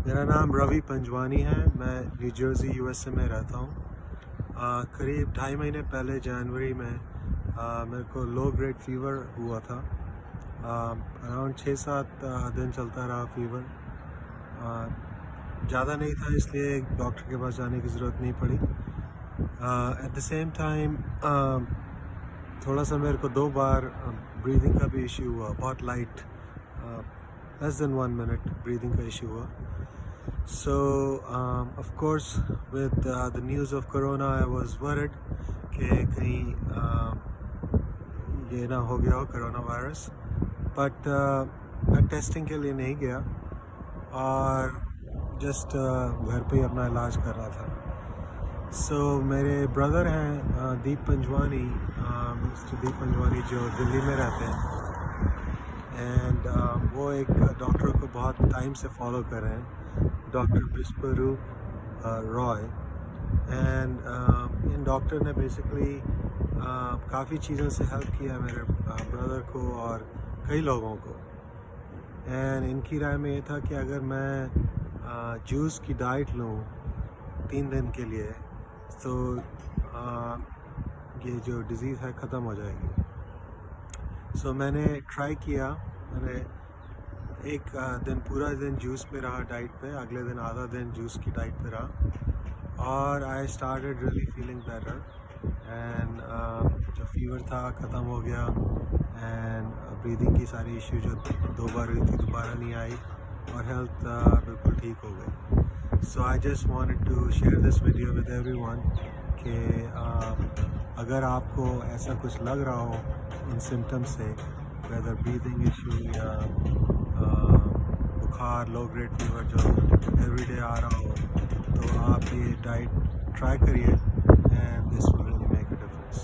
मेरा नाम रवि पंजवानी है। मैं न्यू जर्सी यूएसए में रहता हूँ। करीब 2.5 महीने पहले जनवरी में मेरे को लो ग्रेड फीवर हुआ था। अराउंड 6-7 दिन चलता रहा फीवर। ज़्यादा नहीं था, इसलिए डॉक्टर के पास जाने की ज़रूरत नहीं पड़ी। एट द सेम टाइम थोड़ा सा मेरे को 2 बार ब्रीदिंग का भी इश्यू हुआ, बहुत light, less than 1 minute breathing का इश्यू हुआ। So, of course, with the news of Corona, I was worried कि कहीं ये ना हो गया हो कोरोना वायरस, बट मैं टेस्टिंग के लिए नहीं गया और जस्ट घर पे ही अपना इलाज कर रहा था। So, मेरे ब्रदर हैं दीप पंजवानी, मिस्टर दीप पंजवानी, जो दिल्ली में रहते हैं, एंड वो एक डॉक्टर को बहुत टाइम से फॉलो कर रहे हैं, डॉक्टर विश्वरूप रॉय। एंड इन डॉक्टर ने बेसिकली काफ़ी चीज़ों से हेल्प किया मेरे ब्रदर को और कई लोगों को। एंड इनकी राय में ये था कि अगर मैं जूस की डाइट लूँ 3 दिन के लिए तो ये जो डिज़ीज़ है ख़त्म हो जाएगी। सो मैंने ट्राई किया। मैंने एक दिन पूरा दिन जूस पे रहा डाइट पे, अगले दिन आधा दिन जूस की डाइट पे रहा और I started really feeling better. And जो फीवर था ख़त्म हो गया एंड ब्रीदिंग की सारी इश्यू जो 2 बार हुई थी दोबारा नहीं आई और हेल्थ बिल्कुल ठीक हो गई। So I just wanted to share this video with everyone कि अगर आपको ऐसा कुछ लग रहा हो इन सिम्टम्स से, वेदर ब्रीदिंग इशू या बुखार, लो ग्रेड फीवर जो एवरीडे आ रहा हो, तो आप ये डाइट ट्राई करिए and this will really make a difference.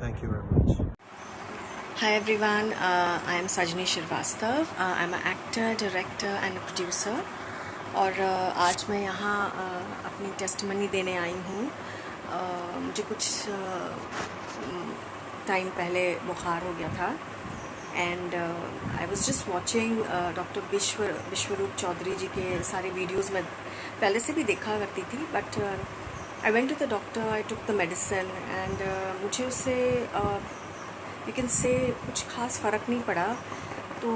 Thank you very much. Hi everyone, I am Sajni Shrivastava. I am an actor, director and a producer. और आज मैं यहाँ अपनी टेस्टमनी देने आई हूँ। मुझे कुछ टाइम पहले बुखार हो गया था and I was just watching doctor Biswaroop Chowdhury ji के सारे वीडियोज़ में पहले से भी देखा करती थी, but I went to the doctor, I took the medicine and मुझे उससे यू कैन से कुछ खास फ़र्क नहीं पड़ा। तो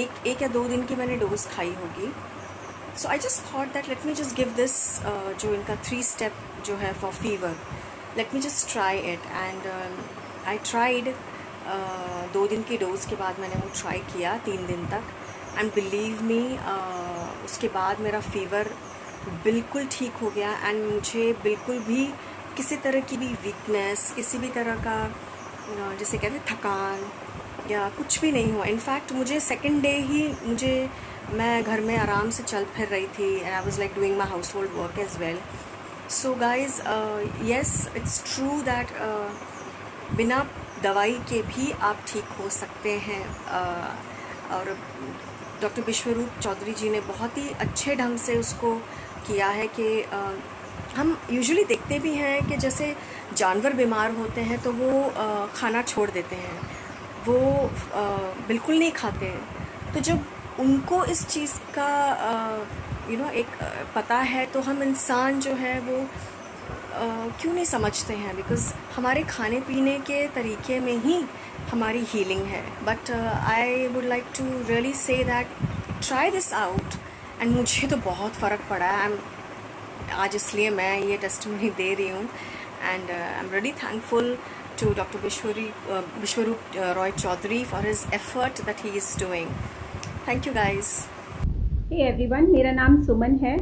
एक या 2 दिन की मैंने डोज खाई होगी। So I just thought that let me just give this, जो इनका 3 स्टेप जो है for fever, let me just try it. And I tried. 2 दिन की डोज़ के बाद मैंने वो ट्राई किया 3 दिन तक, एंड बिलीव मी उसके बाद मेरा फीवर बिल्कुल ठीक हो गया एंड मुझे बिल्कुल भी किसी तरह की भी वीकनेस, किसी भी तरह का जैसे कहते हैं थकान या कुछ भी नहीं हुआ। इनफैक्ट मुझे सेकंड डे ही मैं घर में आराम से चल फिर रही थी and I was like doing my household work as well. So guys, yes, it's true that बिना दवाई के भी आप ठीक हो सकते हैं। और डॉक्टर विश्वरूप चौधरी जी ने बहुत ही अच्छे ढंग से उसको किया है कि हम यूजुअली देखते भी हैं कि जैसे जानवर बीमार होते हैं तो वो खाना छोड़ देते हैं, वो बिल्कुल नहीं खाते हैं। तो जब उनको इस चीज़ का एक पता है तो हम इंसान जो है वो क्यों नहीं समझते हैं, बिकॉज़ हमारे खाने पीने के तरीके में ही हमारी हीलिंग है। But I would like to really say that try this out and मुझे तो बहुत फ़र्क पड़ा है। आज इसलिए मैं ये टेस्टिमनी दे रही हूँ and I am really thankful to doctor Vishwaroop Roy Chowdhury for his effort that he is doing. Thank you guys. Hey everyone, मेरा नाम सुमन है।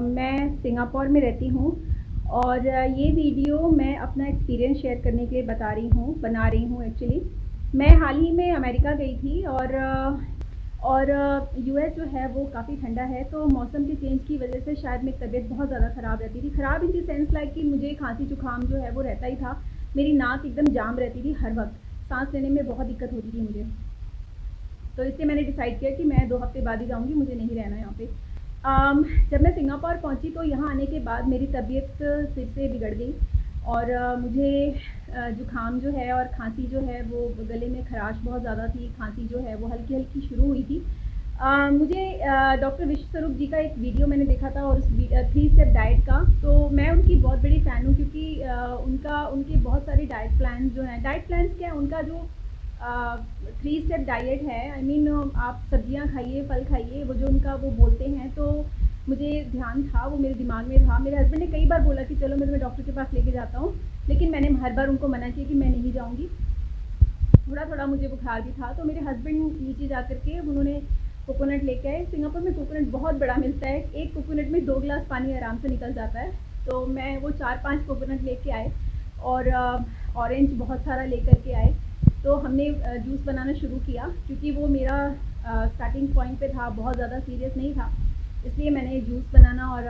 मैं सिंगापुर में रहती हूँ और ये वीडियो मैं अपना एक्सपीरियंस शेयर करने के लिए बना रही हूँ एक्चुअली। मैं हाल ही में अमेरिका गई थी और यूएस जो है वो काफ़ी ठंडा है, तो मौसम के चेंज की वजह से शायद मेरी तबीयत बहुत ज़्यादा ख़राब रहती थी। ख़राब इन द सेंस लाइक कि मुझे खांसी जुकाम जो है वो रहता ही था। मेरी नाक एकदम जाम रहती थी, हर वक्त सांस लेने में बहुत दिक्कत होती थी मुझे। तो इसलिए मैंने डिसाइड किया कि मैं 2 हफ्ते बाद ही जाऊँगी, मुझे नहीं रहना यहाँ पे। जब मैं सिंगापुर पहुँची तो यहाँ आने के बाद मेरी तबीयत फिर से बिगड़ गई और मुझे जुकाम जो है और खांसी जो है वो गले में खराश बहुत ज़्यादा थी। खांसी जो है वो हल्की हल्की शुरू हुई थी मुझे डॉक्टर विश्वस्वरूप जी का एक वीडियो मैंने देखा था और उस 3 स्टेप डाइट का, तो मैं उनकी बहुत बड़ी फ़ैन हूँ क्योंकि उनके बहुत सारे डाइट प्लान जो हैं, डाइट प्लान्स क्या है, उनका जो 3 स्टेप डाइट है, आई मीन आप सब्जियां खाइए, फल खाइए, वो जो उनका वो बोलते हैं, तो मुझे ध्यान था, वो मेरे दिमाग में था। मेरे हस्बैंड ने कई बार बोला कि चलो मैं तुम्हें डॉक्टर के पास लेके जाता हूँ, लेकिन मैंने हर बार उनको मना किया कि मैं नहीं जाऊँगी। थोड़ा थोड़ा मुझे बुखार भी था, तो मेरे हस्बैंड नीचे जा कर के उन्होंने कोकोनट लेके आए। सिंगापुर में कोकोनट बहुत बड़ा मिलता है, एक कोकोनट में 2 गिलास पानी आराम से निकल जाता है। तो मैं वो 4-5 कोकोनट लेके आए और ऑरेंज बहुत सारा लेकर के आए। तो हमने जूस बनाना शुरू किया, क्योंकि वो मेरा स्टार्टिंग पॉइंट पे था, बहुत ज़्यादा सीरियस नहीं था, इसलिए मैंने जूस बनाना और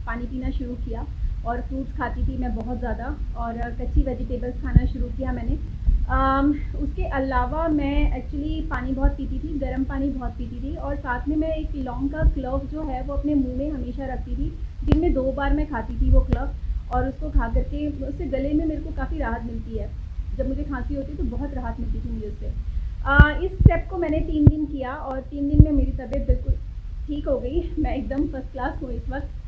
पानी पीना शुरू किया। और फ्रूट्स खाती थी मैं बहुत ज़्यादा, और कच्ची वेजिटेबल्स खाना शुरू किया मैंने। उसके अलावा मैं एक्चुअली पानी बहुत पीती थी, गर्म पानी बहुत पीती थी, और साथ में मैं एक लौंग का क्लव जो है वो अपने मुंह में हमेशा रखती थी। दिन में 2 बार मैं खाती थी वो क्लव, और उसको खा करके उससे गले में मेरे को काफ़ी राहत मिलती है। जब मुझे खांसी होती है तो बहुत राहत मिलती थी मुझे उससे। इस स्टेप को मैंने 3 दिन किया, और 3 दिन में मेरी तबीयत बिल्कुल ठीक हो गई। मैं एकदम फर्स्ट क्लास हूँ इस वक्त।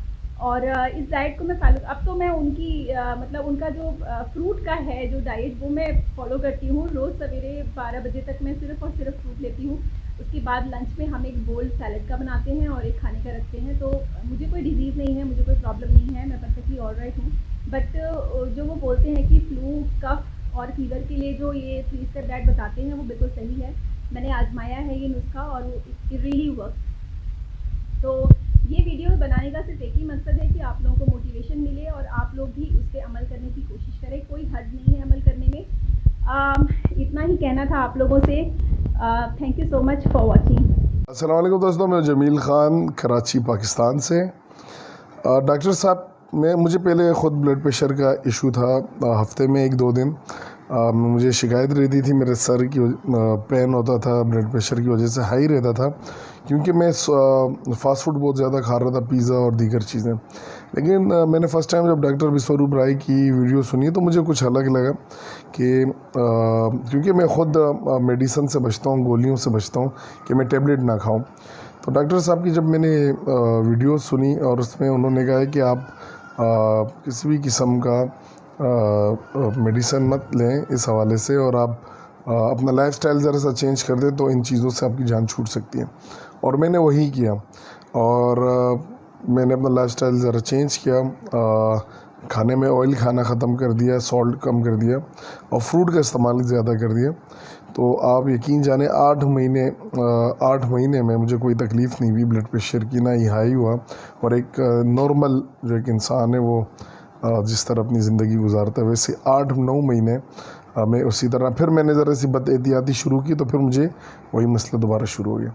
और इस डाइट को मैं फॉलो, अब तो मैं उनकी मतलब उनका जो फ्रूट का है जो डाइट, वो मैं फॉलो करती हूँ। रोज़ सवेरे 12 बजे तक मैं सिर्फ़ और सिर्फ फ्रूट लेती हूँ। उसके बाद लंच में हम एक बोल सैलड का बनाते हैं और एक खाने का रखते हैं। तो मुझे कोई डिजीज़ नहीं है, मुझे कोई प्रॉब्लम नहीं है, मैं परफेक्टली ऑलराइट हूँ। बट जो वो बोलते हैं कि फ्लू, कफ और फीवर के लिए जो ये 3 स्टेप डाइट बताते हैं, वो बिल्कुल सही है। मैंने आजमाया है ये नुस्खा, और वो इट रियली वर्क। तो ये वीडियो बनाने का सिर्फ एक ही मकसद है कि आप लोगों को मोटिवेशन मिले और आप लोग भी उस पर अमल करने की कोशिश करें। कोई हर्ज नहीं है अमल करने में। इतना ही कहना था आप लोगों से। Thank you so much for watching. अस्सलाम वालेकुम दोस्तों, मैं जमील ख़ान कराची पाकिस्तान से। डॉक्टर साहब, मुझे पहले ख़ुद ब्लड प्रेशर का इशू था। हफ्ते में 1-2 दिन मुझे शिकायत रहती थी, मेरे सर की पेन होता था, ब्लड प्रेशर की वजह से हाई रहता था, क्योंकि मैं फ़ास्ट फूड बहुत ज़्यादा खा रहा था, पिज़्ज़ा और दीगर चीज़ें। लेकिन मैंने फ़र्स्ट टाइम जब डॉक्टर विश्वरूप राय की वीडियो सुनी तो मुझे कुछ अलग लगा कि क्योंकि मैं ख़ुद मेडिसन से बचता हूँ, गोलियों से बचता हूँ कि मैं टेबलेट ना खाऊँ। तो डॉक्टर साहब की जब मैंने वीडियो सुनी और उसमें उन्होंने कहा है कि आप किसी भी किस्म का मेडिसन मत लें इस हवाले से, और आप अपना लाइफस्टाइल ज़रा सा चेंज कर दें तो इन चीज़ों से आपकी जान छूट सकती है। और मैंने वही किया, और मैंने अपना लाइफस्टाइल ज़रा चेंज किया। खाने में ऑयल खाना ख़त्म कर दिया, सॉल्ट कम कर दिया, और फ्रूट का इस्तेमाल ज़्यादा कर दिया। तो आप यकीन जाने 8 महीने में मुझे कोई तकलीफ़ नहीं हुई ब्लड प्रेशर की, ना ही हाई हुआ। और एक नॉर्मल जो एक इंसान है वो जिस तरह अपनी ज़िंदगी गुजारता है, वैसे 8-9 महीने मैं उसी तरह। फिर मैंने ज़रा सी बदएहतियाती शुरू की, तो फिर मुझे वही मसला दोबारा शुरू हो गया।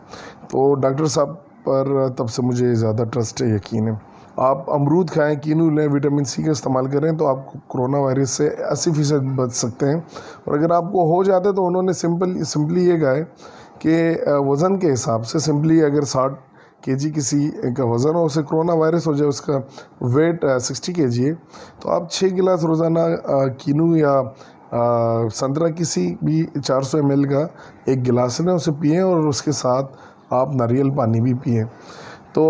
तो डॉक्टर साहब पर तब से मुझे ज़्यादा ट्रस्ट है, यकीन है। आप अमरूद खाएं, कीनू लें, विटामिन सी का इस्तेमाल करें, तो आप कोरोना वायरस से 80% बच सकते हैं। और अगर आपको हो जाता है तो उन्होंने सिंपली ये कहा है कि वज़न के हिसाब से सिंपली अगर 60 kg किसी का वज़न हो, उसे कोरोना वायरस हो जाए, उसका वेट 60 kg है, तो आप 6 गिलास रोज़ाना कीनू या संतरा किसी भी 400 ml का 1 गिलास लें, उसे पिएँ, और उसके साथ आप नारियल पानी भी पिएँ। तो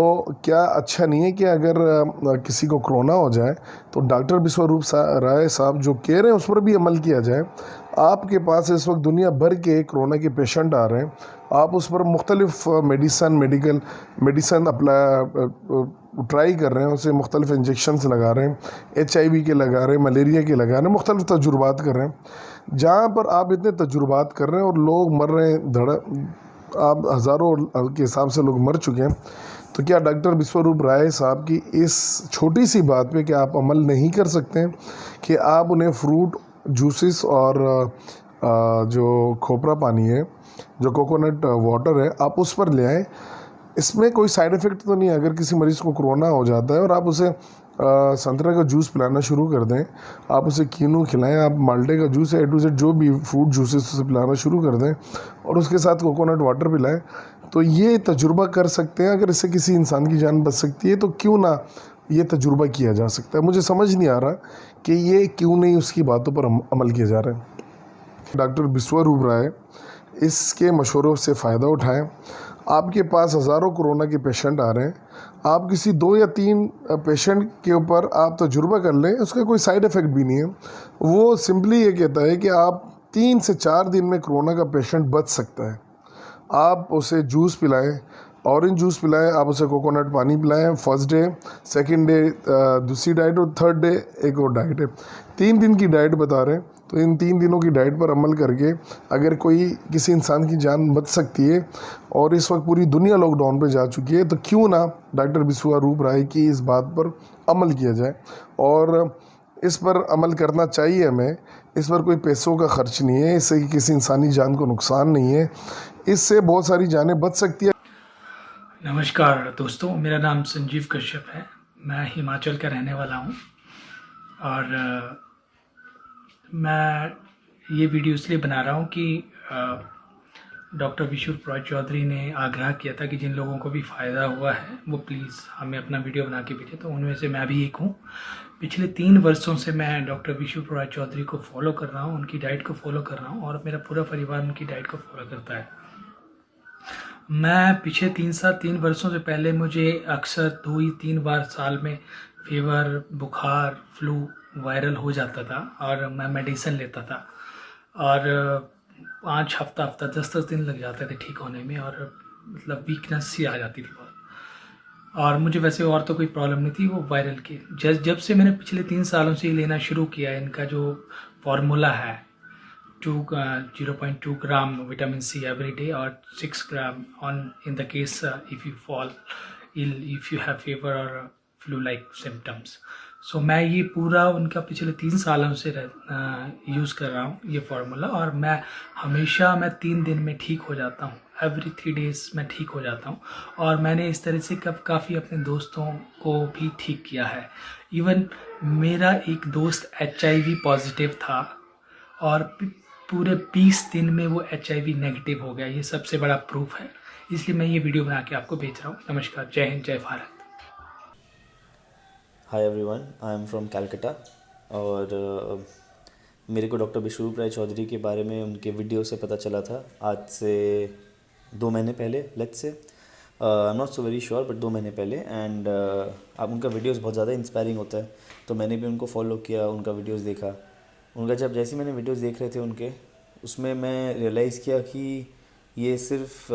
क्या अच्छा नहीं है कि अगर किसी को कोरोना हो जाए तो डॉक्टर विश्वरूप राय साहब जो कह रहे हैं उस पर भी अमल किया जाए। आपके पास इस वक्त दुनिया भर के कोरोना के पेशेंट आ रहे हैं, आप उस पर मुख्तलिफ मेडिसन ट्राई कर रहे हैं, उसे मुख्तलिफ इंजेक्शन्स लगा रहे हैं, HIV के लगा रहे हैं, मलेरिया के लगा रहे हैं, मुख्तलिफ तजुर्बात कर रहे हैं। जहाँ पर आप इतने तजुर्बात कर रहे हैं और लोग मर रहे हैं, आप हज़ारों के हिसाब से लोग मर चुके हैं, तो क्या डॉक्टर विश्वरूप राय साहब की इस छोटी सी बात पे क्या आप अमल नहीं कर सकते हैं कि आप उन्हें फ्रूट जूसेस और जो खोपरा पानी है, जो कोकोनट वाटर है, आप उस पर ले आएँ। इसमें कोई साइड इफ़ेक्ट तो नहीं है। अगर किसी मरीज़ को कोरोना हो जाता है और आप उसे संतरा का जूस पिलाना शुरू कर दें, आप उसे कीनू खिलाएं, आप माल्टे का जूस या A to Z जो भी फ्रूट जूसेस उसे पिलाना शुरू कर दें, और उसके साथ कोकोनट वाटर पिलाएं, तो ये तजुर्बा कर सकते हैं। अगर इससे किसी इंसान की जान बच सकती है तो क्यों ना ये तजुर्बा किया जा सकता है। मुझे समझ नहीं आ रहा कि ये क्यों नहीं उसकी बातों पर अमल किया जा रहा है। डॉक्टर विश्वरूप राय इसके मशवरों से फ़ायदा उठाएं। आपके पास हज़ारों कोरोना के पेशेंट आ रहे हैं, आप किसी 2 या 3 पेशेंट के ऊपर आप तजुर्बा कर लें, उसका कोई साइड इफ़ेक्ट भी नहीं है। वो सिंपली ये कहता है कि आप 3 से 4 दिन में कोरोना का पेशेंट बच सकता है। आप उसे जूस पिलाएं, ऑरेंज जूस पिलाएं, आप उसे कोकोनट पानी पिलाएं फर्स्ट डे, सेकंड डे दूसरी डाइट और थर्ड डे एक और डाइट है। 3 दिन की डाइट बता रहे हैं, तो इन 3 दिनों की डाइट पर अमल करके अगर कोई किसी इंसान की जान बच सकती है, और इस वक्त पूरी दुनिया लॉकडाउन पे जा चुकी है, तो क्यों ना डॉक्टर बिश्वारूप राय की इस बात पर अमल किया जाए। और इस पर अमल करना चाहिए हमें। इस पर कोई पैसों का खर्च नहीं है, इससे किसी इंसानी जान को नुकसान नहीं है, इससे बहुत सारी जानें बच सकती है। नमस्कार दोस्तों, मेरा नाम संजीव कश्यप है। मैं हिमाचल का रहने वाला हूँ और मैं ये वीडियो इसलिए बना रहा हूँ कि डॉक्टर विश्वरूप रॉय चौधरी ने आग्रह किया था कि जिन लोगों को भी फ़ायदा हुआ है वो प्लीज़ हमें अपना वीडियो बना के भेजें, तो उनमें से मैं भी एक हूँ। पिछले 3 वर्षों से मैं डॉक्टर विश्वरूप रॉय चौधरी को फॉलो कर रहा हूँ, उनकी डाइट को फॉलो कर रहा हूँ और मेरा पूरा परिवार उनकी डाइट को फॉलो करता है। मैं पिछले 3 वर्षों से पहले मुझे अक्सर 2-3 बार साल में फीवर, बुखार, फ्लू, वायरल हो जाता था और मैं मेडिसिन लेता था और 5 हफ्ता 10-10 दिन लग जाते थे ठीक होने में और मतलब वीकनेस सी आ जाती थी बहुत। और मुझे वैसे और तो कोई प्रॉब्लम नहीं थी, वो वायरल की। जब से मैंने पिछले 3 सालों से ये लेना शुरू किया, इनका जो फार्मूला है 0.2 gram vitamin C every day और 6 gram on in the case if you fall ill, if you have fever और फ्लू लाइक सिम्टम्स। सो मैं ये पूरा उनका पिछले 3 सालों से यूज़ कर रहा हूँ ये फार्मूला, और मैं हमेशा 3 दिन में ठीक हो जाता हूँ। एवरी 3 डेज़ मैं ठीक हो जाता हूँ और मैंने इस तरह से काफ़ी अपने दोस्तों को भी ठीक किया है। इवन मेरा एक दोस्त HIV पॉजिटिव था और पूरे 20 दिन में वो HIV नेगेटिव हो गया। ये सबसे बड़ा प्रूफ है, इसलिए मैं ये वीडियो बना के आपको भेज रहा हूँ। नमस्कार, जय हिंद, जय Bharat. Hi everyone, I am from Calcutta और मेरे को डॉक्टर विश्वरूप राय चौधरी के बारे में उनके वीडियो से पता चला था आज से 2 महीने पहले, let's say I am not so very sure, but 2 महीने पहले। एंड अब उनका वीडियोस बहुत ज़्यादा इंस्पायरिंग होता है, तो मैंने भी उनको फॉलो किया, उनका वीडियोस देखा। उनका जैसे मैंने वीडियोस देख रहे थे उनके, उसमें मैं रियलाइज़ किया कि ये सिर्फ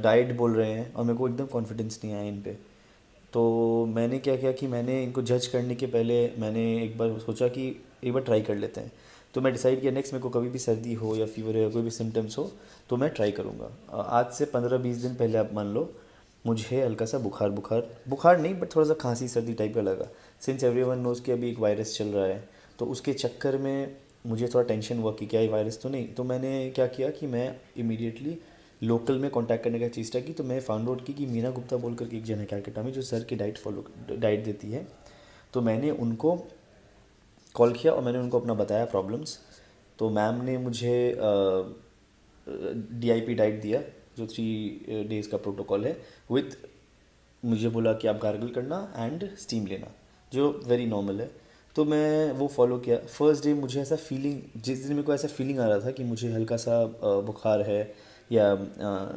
डाइट बोल रहे हैं और मेरे को एकदम कॉन्फिडेंस नहीं आया इन पे। तो मैंने क्या किया कि मैंने इनको जज करने के पहले मैंने एक बार सोचा कि एक बार ट्राई कर लेते हैं। तो मैं डिसाइड किया नेक्स्ट मेरे को कभी भी सर्दी हो या फीवर हो या कोई भी सिम्टम्स हो तो मैं ट्राई करूँगा। आज से 15-20 दिन पहले आप मान लो मुझे हल्का सा बुखार नहीं, बट थोड़ा सा खांसी सर्दी टाइप का लगा। सिंस एवरीवन नोज़ कि अभी एक वायरस चल रहा है, तो उसके चक्कर में मुझे थोड़ा टेंशन हुआ कि क्या ये वायरस तो नहीं। तो मैंने क्या किया कि मैं इमीडिएटली लोकल में कांटेक्ट करने का चेष्टा की। तो मैं फाउंड आउट की कि मीना गुप्ता बोल करके एक जन है कैलकटा में जो सर की डाइट देती है। तो मैंने उनको कॉल किया और मैंने उनको अपना बताया प्रॉब्लम्स। तो मैम ने मुझे DIP डाइट दिया जो 3 डेज़ का प्रोटोकॉल है, विथ मुझे बोला कि आप गार्गल करना एंड स्टीम लेना, जो वेरी नॉर्मल है। तो मैं वो फॉलो किया। फर्स्ट डे मुझे ऐसा फीलिंग, जिस दिन मेरे को ऐसा फीलिंग आ रहा था कि मुझे हल्का सा बुखार है, या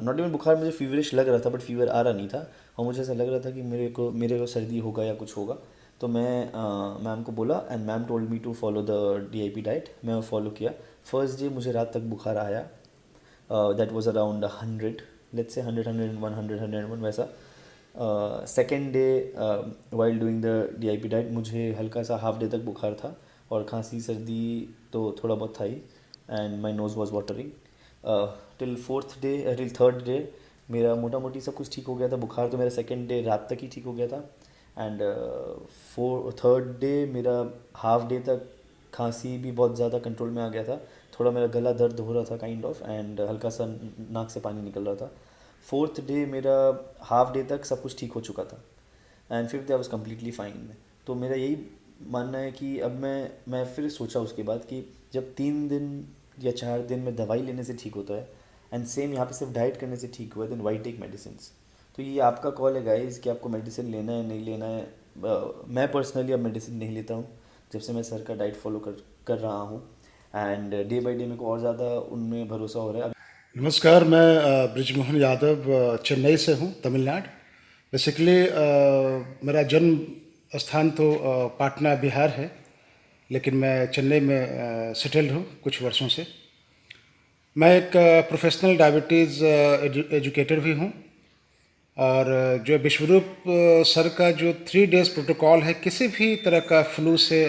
नॉट इवन बुखार, मुझे फीवरिश लग रहा था बट फीवर आ रहा नहीं था, और मुझे ऐसा लग रहा था कि मेरे को सर्दी होगा या कुछ होगा। तो मैं मैम को बोला and ma'am told me to follow the DIP diet. मैं वो फॉलो किया। फर्स्ट डे मुझे रात तक बुखार आया, that was around 100, let's say 100, 101 वैसा। Second day while doing the DIP diet मुझे हल्का सा हाफ डे तक बुखार था और खांसी सर्दी तो थोड़ा बहुत था ही, and my nose was watering. Till third day मेरा मोटा मोटी सब कुछ ठीक हो गया था। बुखार तो मेरा सेकेंड डे रात तक ही ठीक हो गया था, एंड थर्ड डे मेरा हाफ डे तक खांसी भी बहुत ज़्यादा कंट्रोल में आ गया था। थोड़ा मेरा गला दर्द हो रहा था काइंड ऑफ, एंड हल्का सा नाक से पानी निकल रहा था। फोर्थ डे मेरा हाफ डे तक सब कुछ ठीक हो चुका था, and fifth day I was completely fine. तो मेरा यही मानना है कि अब मैं फिर सोचा उसके बाद कि जब 3 दिन या 4 दिन में दवाई लेने से ठीक होता है एंड सेम यहाँ पे सिर्फ डाइट करने से ठीक हुआ है, देन वाई टेक मेडिसिन्स। तो ये आपका कॉल है गाइस कि आपको मेडिसिन लेना है नहीं लेना है। मैं पर्सनली अब मेडिसिन नहीं लेता हूँ जब से मैं सर का डाइट फॉलो कर रहा हूँ, एंड डे बाई डे मेरे को और ज़्यादा उनमें भरोसा हो रहा है। नमस्कार, मैं ब्रिजमोहन यादव चेन्नई से हूँ, तमिलनाडु। बेसिकली मेरा जन्म स्थान तो पाटना बिहार है, लेकिन मैं चेन्नई में सेटल्ड हूँ कुछ वर्षों से। मैं एक प्रोफेशनल डायबिटीज़ एजुकेटर भी हूँ, और जो विश्वरूप सर का जो 3 डेज़ प्रोटोकॉल है किसी भी तरह का फ्लू से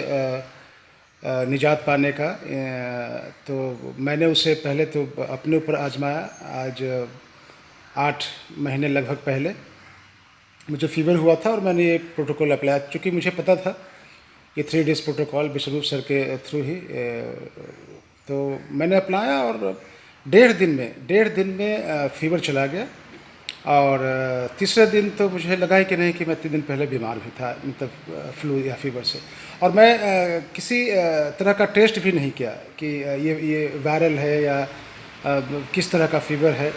निजात पाने का, तो मैंने उसे पहले तो अपने ऊपर आजमाया। आज 8 महीने लगभग पहले मुझे फीवर हुआ था और मैंने ये प्रोटोकॉल अप्लाई, चूँकि मुझे पता था कि 3 डेज़ प्रोटोकॉल विश्वरूप सर के थ्रू ही, तो मैंने अप्लाया और 1.5 दिन में फीवर चला गया। और तीसरे दिन तो मुझे लगा ही कि नहीं कि मैं 3 दिन पहले बीमार भी था, मतलब फ्लू या फीवर से। और मैं किसी तरह का टेस्ट भी नहीं किया कि ये वायरल है या किस तरह का फीवर है,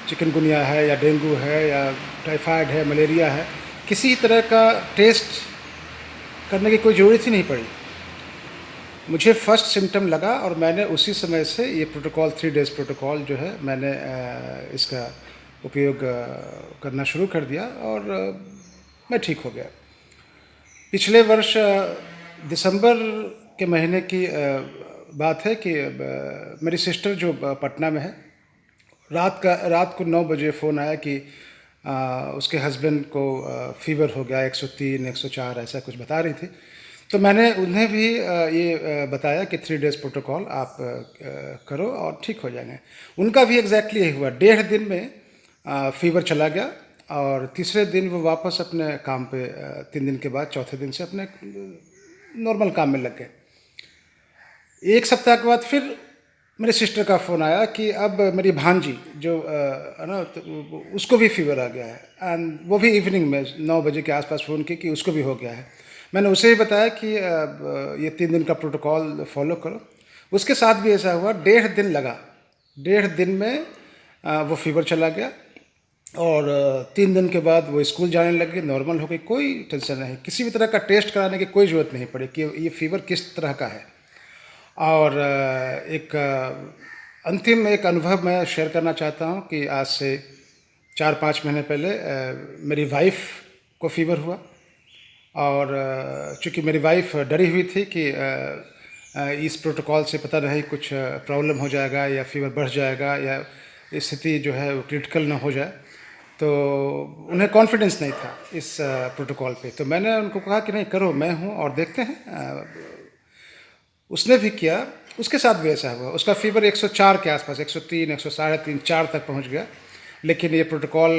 चिकनगुनिया है या डेंगू है या टाइफाइड है, मलेरिया है। किसी तरह का टेस्ट करने की कोई ज़रूरत ही नहीं पड़ी। मुझे फर्स्ट सिम्टम लगा और मैंने उसी समय से ये प्रोटोकॉल 3 डेज़ प्रोटोकॉल जो है मैंने इसका उपयोग करना शुरू कर दिया और मैं ठीक हो गया। पिछले वर्ष दिसंबर के महीने की बात है कि मेरी सिस्टर जो पटना में है, रात को 9 बजे फ़ोन आया कि उसके हस्बैंड को फीवर हो गया, 103 104 ऐसा कुछ बता रही थी। तो मैंने उन्हें भी ये बताया कि 3 डेज़ प्रोटोकॉल आप करो और ठीक हो जाएंगे। उनका भी एग्जैक्टली यही हुआ। 1.5 दिन में फीवर चला गया और तीसरे दिन वो वापस अपने काम पे, 3 दिन के बाद चौथे दिन से अपने नॉर्मल काम में लग गए। 1 सप्ताह के बाद फिर मेरे सिस्टर का फ़ोन आया कि अब मेरी भांजी जो है ना, तो उसको भी फीवर आ गया है, एंड वो भी इवनिंग में 9 बजे के आसपास फ़ोन की कि उसको भी हो गया है। मैंने उसे ही बताया कि ये 3 दिन का प्रोटोकॉल फॉलो करो। उसके साथ भी ऐसा हुआ, 1.5 दिन लगा। 1.5 दिन में वो फीवर चला गया और 3 दिन के बाद वो स्कूल जाने लग गई, नॉर्मल हो गई, कोई टेंशन नहीं। किसी भी तरह का टेस्ट कराने की कोई ज़रूरत नहीं पड़ी कि ये फीवर किस तरह का है। और एक अंतिम एक अनुभव मैं शेयर करना चाहता हूँ कि आज से 4-5 महीने पहले मेरी वाइफ को फीवर हुआ और चूँकि मेरी वाइफ डरी हुई थी कि इस प्रोटोकॉल से पता नहीं कुछ प्रॉब्लम हो जाएगा या फीवर बढ़ जाएगा या स्थिति जो है वो क्रिटिकल ना हो जाए, तो उन्हें कॉन्फिडेंस नहीं था इस प्रोटोकॉल पे। तो मैंने उनको कहा कि नहीं करो, मैं हूँ और देखते हैं। उसने भी किया, उसके साथ भी ऐसा हुआ। उसका फीवर 104 के आसपास, 103 103 4 तक पहुँच गया। लेकिन ये प्रोटोकॉल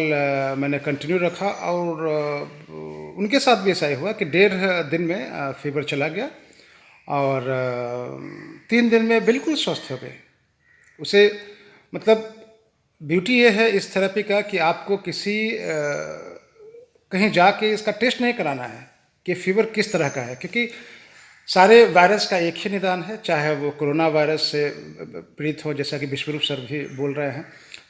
मैंने कंटिन्यू रखा और उनके साथ भी ऐसा ही हुआ कि 1.5 दिन में फीवर चला गया और 3 दिन में बिल्कुल स्वस्थ हो गए। उसे मतलब ब्यूटी ये है इस थेरेपी का कि आपको किसी कहीं जाके इसका टेस्ट नहीं कराना है कि फीवर किस तरह का है, क्योंकि सारे वायरस का एक ही निदान है, चाहे वो कोरोना वायरस से पीड़ित हो, जैसा कि विश्वरूप सर भी बोल रहे हैं,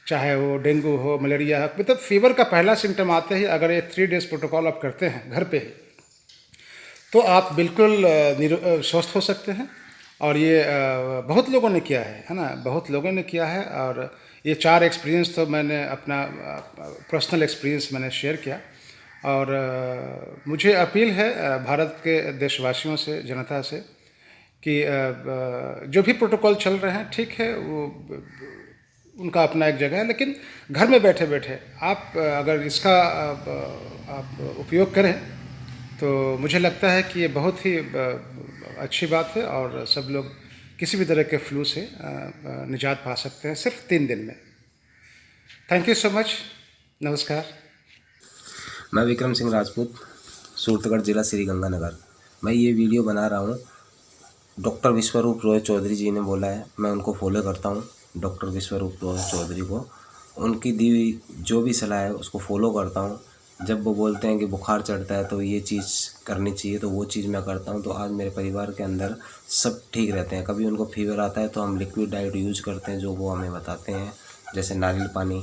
चाहे वो डेंगू हो, मलेरिया हो। मतलब फीवर का पहला सिम्टम आते ही अगर ये 3 डेज़ प्रोटोकॉल आप करते हैं घर पे ही, तो आप बिल्कुल स्वस्थ हो सकते हैं। और ये बहुत लोगों ने किया है ना, बहुत लोगों ने किया है। और ये 4 एक्सपीरियंस तो मैंने अपना पर्सनल एक्सपीरियंस मैंने शेयर किया। और मुझे अपील है भारत के देशवासियों से, जनता से, कि जो भी प्रोटोकॉल चल रहे हैं ठीक है, वो उनका अपना एक जगह है, लेकिन घर में बैठे बैठे आप अगर इसका आप उपयोग करें तो मुझे लगता है कि ये बहुत ही अच्छी बात है और सब लोग किसी भी तरह के फ्लू से निजात पा सकते हैं सिर्फ 3 दिन में। Thank you so much. नमस्कार। मैं विक्रम सिंह राजपूत, सूरतगढ़ जिला श्री गंगानगर। मैं ये वीडियो बना रहा हूँ, डॉक्टर विश्वरूप रॉय चौधरी जी ने बोला है, मैं उनको फॉलो करता हूँ, डॉक्टर विश्वरूप रॉय चौधरी को। उनकी दी हुई जो भी सलाह है उसको फॉलो करता हूँ। जब वो बोलते हैं कि बुखार चढ़ता है तो ये चीज़ करनी चाहिए, तो वो चीज़ मैं करता हूँ। तो आज मेरे परिवार के अंदर सब ठीक रहते हैं। कभी उनको फीवर आता है तो हम लिक्विड डाइट यूज करते हैं जो वो हमें बताते हैं, जैसे नारियल पानी,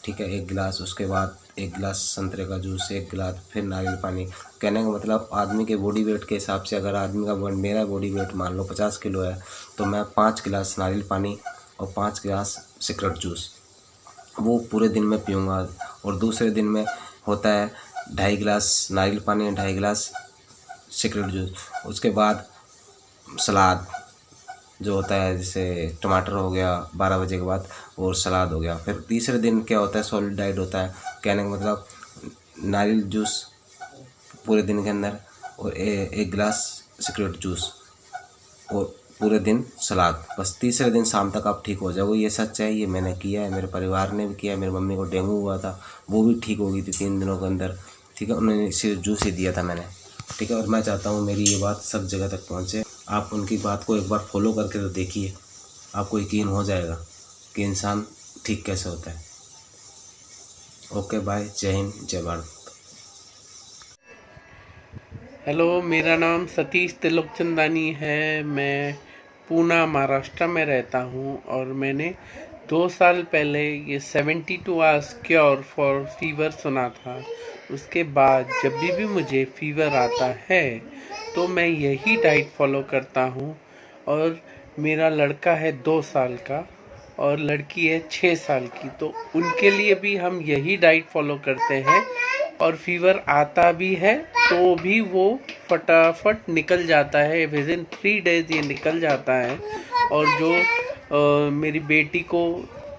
ठीक है, 1 गिलास, उसके बाद 1 गिलास संतरे का जूस, 1 गिलास फिर नारियल पानी। कहने का मतलब आदमी के बॉडी वेट के हिसाब से, अगर आदमी का मेरा बॉडी वेट मान लो 50 किलो है तो मैं 5 गिलास नारियल पानी और 5 गिलास सिगरेट जूस वो पूरे दिन में पीऊँगा। और दूसरे दिन में होता है 2.5 गिलास नारियल पानी, 2.5 गिलास सीक्रेट जूस। उसके बाद सलाद जो होता है, जैसे टमाटर हो गया 12 बजे के बाद, और सलाद हो गया। फिर तीसरे दिन क्या होता है, सॉलिड डाइट होता है। कहने का मतलब नारियल जूस पूरे दिन के अंदर, और 1 गिलास सीक्रेट जूस, और पूरे दिन सलाद। बस तीसरे दिन शाम तक आप ठीक हो जाओगे। ये सच है, ये मैंने किया है, मेरे परिवार ने भी किया है। मेरी मम्मी को डेंगू हुआ था, वो भी ठीक हो गई थी 3 दिनों के अंदर। ठीक है, उन्होंने सिर्फ जूस ही दिया था मैंने। ठीक है, और मैं चाहता हूँ मेरी ये बात सब जगह तक पहुँचे। आप उनकी बात को एक बार फॉलो करके तो देखिए, आपको यकीन हो जाएगा कि इंसान ठीक कैसे होता है। ओके बाय, जय हिंद, जय भारत। हेलो, मेरा नाम सतीश तिलोकचंदानी है। मैं पूना महाराष्ट्र में रहता हूँ और मैंने 2 साल पहले ये 72 आवर्स क्योर फॉर फीवर सुना था। उसके बाद जब भी मुझे फीवर आता है तो मैं यही डाइट फॉलो करता हूँ। और मेरा लड़का है 2 साल का और लड़की है 6 साल की, तो उनके लिए भी हम यही डाइट फॉलो करते हैं। और फीवर आता भी है तो भी वो फटाफट निकल जाता है, विदिन 3 डेज ये निकल जाता है। और जो मेरी बेटी को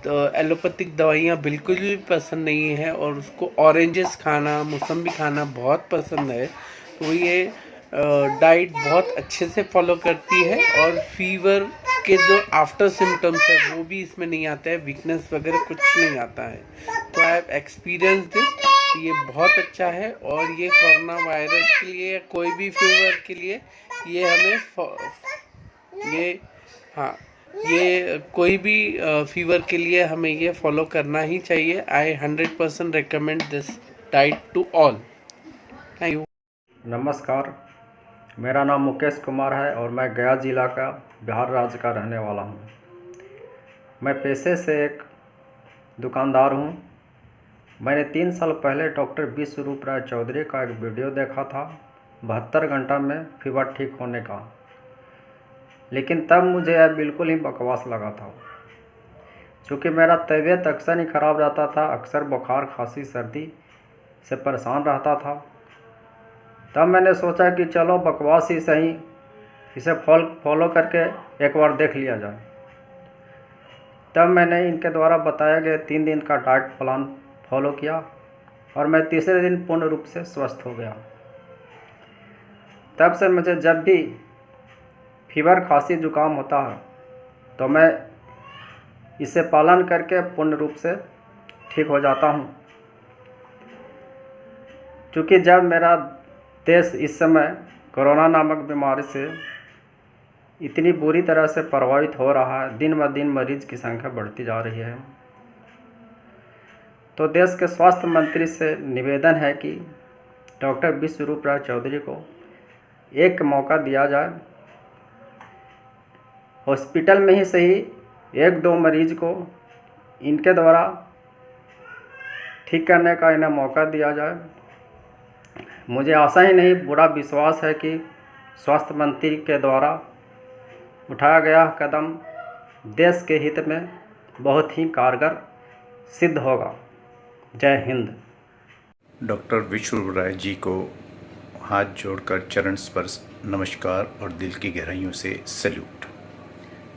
एलोपैथिक दवाइयाँ बिल्कुल भी पसंद नहीं है और उसको ऑरेंजेस खाना, मौसम्बी खाना बहुत पसंद है, तो ये डाइट बहुत अच्छे से फॉलो करती है। और फीवर के जो आफ्टर सिम्टम्स है वो भी इसमें नहीं आता है, वीकनेस वगैरह कुछ नहीं आता है। तो आई हैव एक्सपीरियंस दिस, ये बहुत अच्छा है। और ये कोरोना वायरस के लिए, कोई भी फीवर के लिए, ये हमें ये कोई भी फीवर के लिए हमें ये फॉलो करना ही चाहिए। I 100% recommend this diet to all. Thank you. नमस्कार, मेरा नाम मुकेश कुमार है और मैं गया ज़िला का, बिहार राज्य का रहने वाला हूँ। मैं पेशे से एक दुकानदार हूँ। मैंने 3 साल पहले डॉक्टर विश्वरूप राय चौधरी का एक वीडियो देखा था, 72 घंटा में फीवर ठीक होने का। लेकिन तब मुझे यह बिल्कुल ही बकवास लगा था, क्योंकि मेरा तबीयत अक्सर ही ख़राब रहता था, अक्सर बुखार, खांसी, सर्दी से परेशान रहता था। तब मैंने सोचा कि चलो बकवास ही सही, इसे फॉलो करके एक बार देख लिया जाए। तब मैंने इनके द्वारा बताए गए 3 दिन का डाइट प्लान फॉलो किया और मैं तीसरे दिन पूर्ण रूप से स्वस्थ हो गया। तब से मुझे जब भी फीवर, खांसी, जुकाम होता है तो मैं इसे पालन करके पूर्ण रूप से ठीक हो जाता हूँ। क्योंकि जब मेरा देश इस समय कोरोना नामक बीमारी से इतनी बुरी तरह से प्रभावित हो रहा है, दिन ब दिन मरीज की संख्या बढ़ती जा रही है, तो देश के स्वास्थ्य मंत्री से निवेदन है कि डॉक्टर विश्वरूप राय चौधरी को एक मौका दिया जाए। हॉस्पिटल में ही सही 1-2 मरीज को इनके द्वारा ठीक करने का इन्हें मौका दिया जाए। मुझे आशा ही नहीं, पूरा विश्वास है कि स्वास्थ्य मंत्री के द्वारा उठाया गया कदम देश के हित में बहुत ही कारगर सिद्ध होगा। जय हिंद। डॉक्टर विश्वरूप राय जी को हाथ जोड़कर चरण स्पर्श नमस्कार और दिल की गहराइयों से सैल्यूट।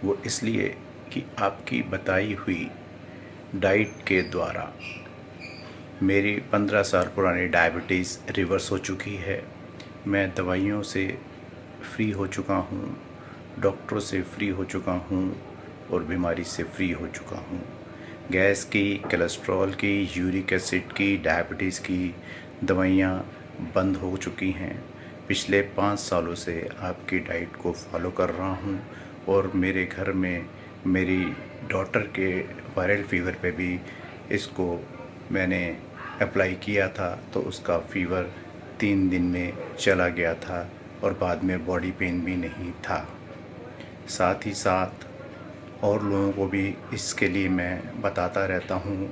वो इसलिए कि आपकी बताई हुई डाइट के द्वारा मेरी 15 साल पुरानी डायबिटीज़ रिवर्स हो चुकी है। मैं दवाइयों से फ्री हो चुका हूँ, डॉक्टरों से फ्री हो चुका हूँ और बीमारी से फ्री हो चुका हूँ। गैस की, कोलेस्ट्रॉल की, यूरिक एसिड की, डायबिटीज़ की दवाइयाँ बंद हो चुकी हैं। पिछले 5 सालों से आपकी डाइट को फॉलो कर रहा हूँ और मेरे घर में मेरी डॉटर के वायरल फीवर पे भी इसको मैंने अप्लाई किया था, तो उसका फ़ीवर 3 दिन में चला गया था और बाद में बॉडी पेन भी नहीं था। साथ ही साथ और लोगों को भी इसके लिए मैं बताता रहता हूँ,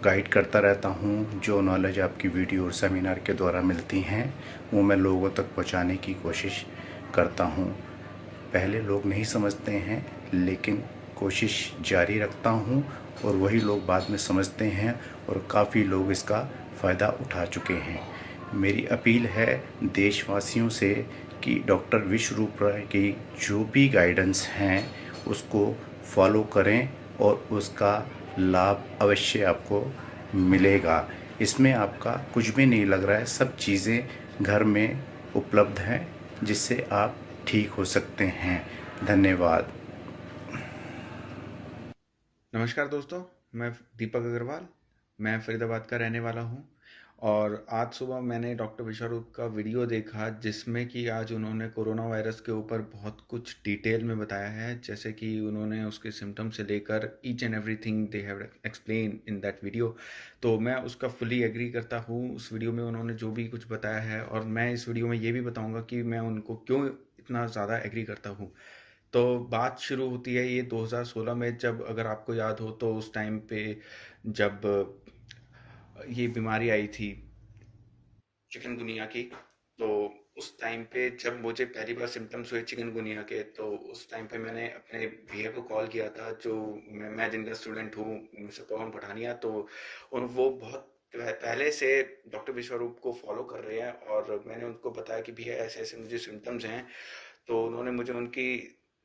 गाइड करता रहता हूँ। जो नॉलेज आपकी वीडियो और सेमिनार के द्वारा मिलती हैं वो मैं लोगों तक पहुँचाने की कोशिश करता हूँ। पहले लोग नहीं समझते हैं, लेकिन कोशिश जारी रखता हूँ और वही लोग बाद में समझते हैं और काफ़ी लोग इसका फ़ायदा उठा चुके हैं। मेरी अपील है देशवासियों से कि डॉक्टर विश्वरूप राय की जो भी गाइडेंस हैं उसको फॉलो करें और उसका लाभ अवश्य आपको मिलेगा। इसमें आपका कुछ भी नहीं लग रहा है, सब चीज़ें घर में उपलब्ध हैं जिससे आप ठीक हो सकते हैं। धन्यवाद। नमस्कार दोस्तों, मैं दीपक अग्रवाल, मैं फरीदाबाद का रहने वाला हूं और आज सुबह मैंने डॉक्टर विश्वरूप का वीडियो देखा जिसमें कि आज उन्होंने कोरोना वायरस के ऊपर बहुत कुछ डिटेल में बताया है, जैसे कि उन्होंने उसके सिम्टम से लेकर each and everything they have explain in that video. तो मैं उसका फुली एग्री करता हूं। उस वीडियो में उन्होंने जो भी कुछ बताया है, और मैं इस वीडियो में ये भी बताऊंगा कि मैं उनको क्यों इतना ज़्यादा एग्री करता हूँ। तो बात शुरू होती है ये 2016 में, जब अगर आपको याद हो तो उस टाइम पे जब ये बीमारी आई थी चिकनगुनिया की, तो उस टाइम पे जब मुझे पहली बार सिम्टम्स हुए चिकनगुनिया के, तो उस टाइम पे मैंने अपने भैया को कॉल किया था, जो मैं जिनका स्टूडेंट हूँ, मिस्टर पवन पठानिया। तो वो बहुत पहले से डॉक्टर विश्वरूप को फॉलो कर रहे हैं और मैंने उनको बताया कि भैया ऐसे ऐसे मुझे सिम्टम्स हैं। तो उन्होंने मुझे उनकी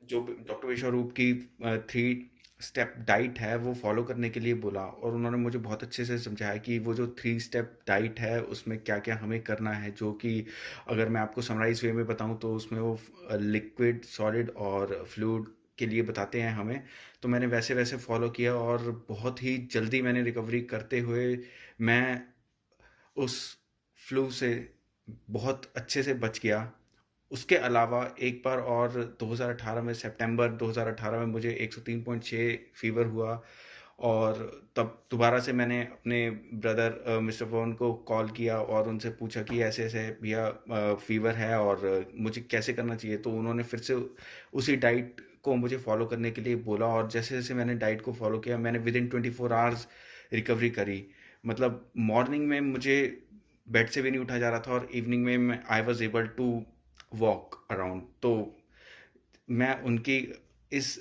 जो डॉक्टर विश्वरूप की 3 स्टेप डाइट है वो फॉलो करने के लिए बोला, और उन्होंने मुझे बहुत अच्छे से समझाया कि वो जो 3 स्टेप डाइट है उसमें क्या क्या हमें करना है, जो कि अगर मैं आपको समराइज वे में बताऊं तो उसमें वो लिक्विड, सॉलिड और फ्लूइड के लिए बताते हैं हमें। तो मैंने वैसे वैसे फॉलो किया और बहुत ही जल्दी मैंने रिकवरी करते हुए मैं उस फ्लू से बहुत अच्छे से बच गया। उसके अलावा एक बार और 2018 में, सितंबर 2018 में मुझे 103.6 फीवर हुआ, और तब दोबारा से मैंने अपने ब्रदर मिस्टर पवन को कॉल किया और उनसे पूछा कि ऐसे ऐसे भैया फीवर है और मुझे कैसे करना चाहिए। तो उन्होंने फिर से उसी डाइट को मुझे फॉलो करने के लिए बोला, और जैसे जैसे मैंने डाइट को फॉलो किया मैंने विद इन 24 आवर्स रिकवरी करी। मतलब मॉर्निंग में मुझे बेड से भी नहीं उठा जा रहा था और इवनिंग में I was able to walk around. तो मैं उनकी इस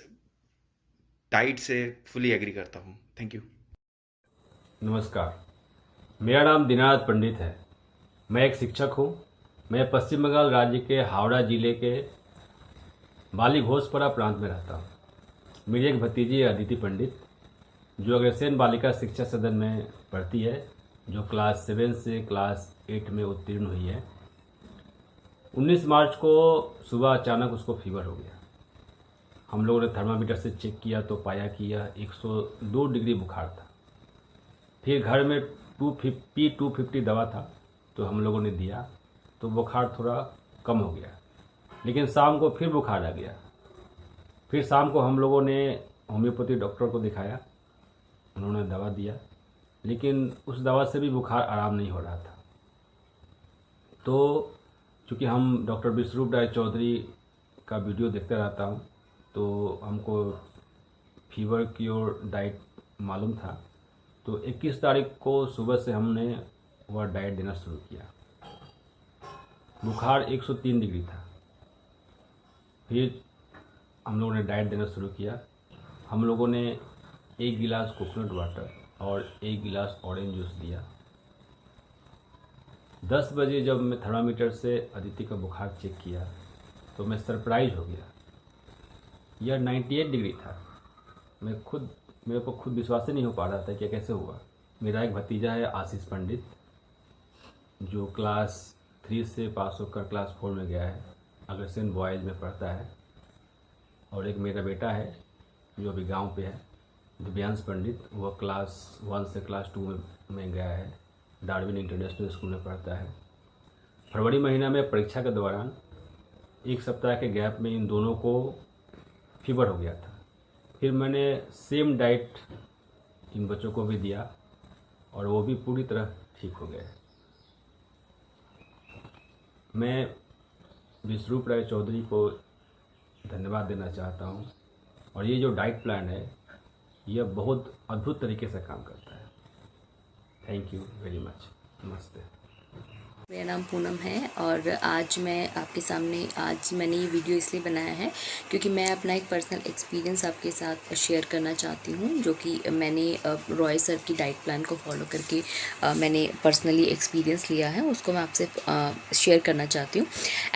डाइट से फुली एग्री करता हूँ। Thank you. नमस्कार, मेरा नाम दीनानाथ पंडित है। मैं एक शिक्षक हूँ। मैं पश्चिम बंगाल राज्य के हावड़ा जिले के बाली घोषपरा प्रांत में रहता हूँ। मेरी एक भतीजी है अदिति पंडित, जो अग्रसेन बालिका शिक्षा सदन में पढ़ती है, जो क्लास 7 से क्लास 8 में उत्तीर्ण हुई है। 19 मार्च को सुबह अचानक उसको फीवर हो गया। हम लोगों ने थर्मामीटर से चेक किया तो पाया कि यह 102 डिग्री बुखार था। फिर घर में 250 दवा था तो हम लोगों ने दिया, तो बुखार थोड़ा कम हो गया, लेकिन शाम को फिर बुखार आ गया। फिर शाम को हम लोगों ने होम्योपैथी डॉक्टर को दिखाया, उन्होंने दवा दिया, लेकिन उस दवा से भी बुखार आराम नहीं हो रहा था। तो चूँकि हम डॉक्टर विश्वरूप राय चौधरी का वीडियो देखते रहता हूँ, तो हमको फीवर क्योर डाइट मालूम था। तो 21 तारीख को सुबह से हमने वह डाइट देना शुरू किया। बुखार 103 डिग्री था। फिर हम लोगों ने डाइट देना शुरू किया। हम लोगों ने 1 गिलास कोकोनट वाटर और 1 गिलास ऑरेंज जूस दिया। 10 बजे जब मैं थर्मामीटर से अदिति का बुखार चेक किया तो मैं सरप्राइज हो गया। यह 98 डिग्री था। मेरे को खुद विश्वास ही नहीं हो पा रहा था कि कैसे हुआ। मेरा एक भतीजा है आशीष पंडित, जो क्लास 3 से पास होकर क्लास 4 में गया है, अग्रसेन बॉयज़ में पढ़ता है। और एक मेरा बेटा है जो अभी गांव पे है, दिव्यांश पंडित, वह क्लास 1 से क्लास 2 में गया है, डार्विन इंटरनेशनल स्कूल में पढ़ता है। फरवरी महीना में परीक्षा के दौरान 1 सप्ताह के गैप में इन दोनों को फीवर हो गया था। फिर मैंने सेम डाइट इन बच्चों को भी दिया और वो भी पूरी तरह ठीक हो गए। मैं विश्वरूप राय चौधरी को धन्यवाद देना चाहता हूँ, और ये जो डाइट प्लान है यह बहुत अद्भुत तरीके से काम करता है। Thank you very much. नमस्ते। मेरा नाम पूनम है और आज मैंने ये वीडियो इसलिए बनाया है क्योंकि मैं अपना एक पर्सनल एक्सपीरियंस आपके साथ शेयर करना चाहती हूँ, जो कि मैंने रॉय सर की डाइट प्लान को फॉलो करके मैंने पर्सनली एक्सपीरियंस लिया है, उसको मैं आपसे शेयर करना चाहती हूँ।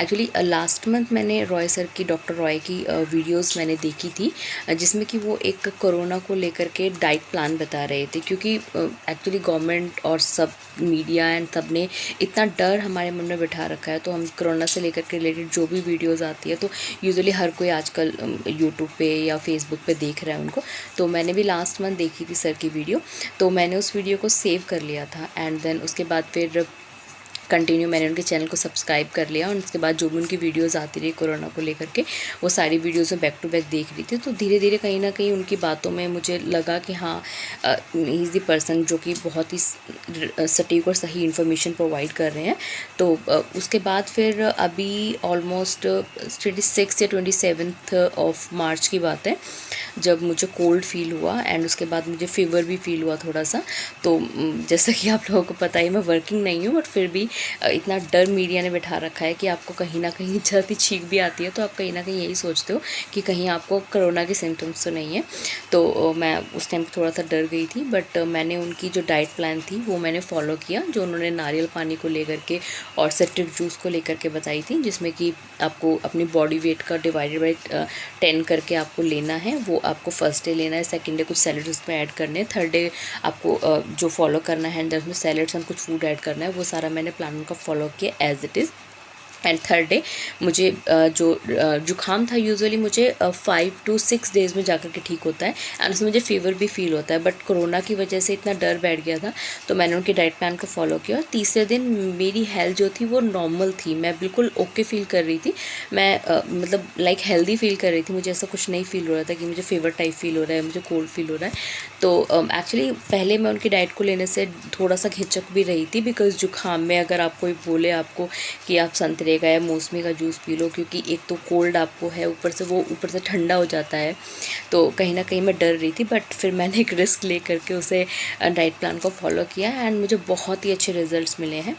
एक्चुअली लास्ट मंथ मैंने रॉय सर की, डॉक्टर रॉय की वीडियोस मैंने देखी थी, जिसमें कि वो एक कोरोना को लेकर के डाइट प्लान बता रहे थे, क्योंकि एक्चुअली गवर्नमेंट और सब मीडिया एंड सब ने इतना डर हमारे मन में बिठा रखा है। तो हम कोरोना से लेकर के रिलेटेड जो भी वीडियोस आती है तो यूजुअली हर कोई आजकल यूट्यूब पे या फेसबुक पे देख रहा है उनको। तो मैंने भी लास्ट मंथ देखी थी सर की वीडियो, तो मैंने उस वीडियो को सेव कर लिया था एंड देन उसके बाद फिर कंटिन्यू मैंने उनके चैनल को सब्सक्राइब कर लिया और उसके बाद जो भी उनकी वीडियोस आती रही कोरोना को लेकर के, वो सारी वीडियोस में बैक टू बैक देख रही थी। तो धीरे धीरे कहीं ना कहीं उनकी बातों में मुझे लगा कि हाँ, ही इज़ द पर्सन जो कि बहुत ही सटीक और सही इन्फॉर्मेशन प्रोवाइड कर रहे हैं। तो उसके बाद फिर अभी ऑलमोस्ट 26 या 27 ऑफ मार्च की बात है, जब मुझे कोल्ड फील हुआ एंड उसके बाद मुझे फीवर भी फील हुआ थोड़ा सा। तो जैसा कि आप लोगों को पता ही मैं वर्किंग नहीं हूँ, बट फिर भी इतना डर मीडिया ने बिठा रखा है कि आपको कहीं ना कहीं जल्दी छींक भी आती है तो आप कहीं ना कहीं यही सोचते हो कि कहीं आपको कोरोना के सिम्टम्स तो नहीं है। तो मैं उस टाइम थोड़ा सा डर गई थी, बट मैंने उनकी जो डाइट प्लान थी वो मैंने फॉलो किया, जो उन्होंने नारियल पानी को लेकर के और सिट्रिक जूस को लेकर के बताई थी, जिसमें कि आपको अपनी बॉडी वेट का डिवाइडेड बाई 10 करके आपको लेना है। वो आपको फर्स्ट डे लेना है, सेकंड डे कुछ सैलड्स उसमें ऐड करने हैं, थर्ड डे आपको जो फॉलो करना है एंड उसमें सैलड्स एंड कुछ फूड ऐड करना है। वो सारा मैंने प्लान उनका फॉलो किया as it is. And third day मुझे जो जुकाम था, यूजुअली मुझे 5 to 6 डेज़ में जाकर के ठीक होता है एंड उसमें मुझे फ़ीवर भी फील होता है, बट कोरोना की वजह से इतना डर बैठ गया था तो मैंने उनके डाइट प्लान को फॉलो किया और तीसरे दिन मेरी हेल्थ जो थी वो नॉर्मल थी, मैं बिल्कुल ओके फील कर रही थी। मैं मतलब लाइक हेल्दी फील कर रही थी, मुझे ऐसा कुछ नहीं फील हो रहा था कि मुझे फीवर टाइप फील हो रहा है, मुझे कोल्ड फील हो रहा है। तो एक्चुअली पहले मैं उनकी डाइट को लेने से थोड़ा सा हिचक भी रही थी, बिकॉज़ जुकाम में अगर आप कोई बोले आपको कि आप संतरे का या मौसमी का जूस पी लो, क्योंकि एक तो कोल्ड आपको है, ऊपर से ठंडा हो जाता है, तो कहीं ना कहीं मैं डर रही थी। बट फिर मैंने एक रिस्क ले करके उसे डाइट प्लान को फॉलो किया एंड मुझे बहुत ही अच्छे रिजल्ट्स मिले हैं।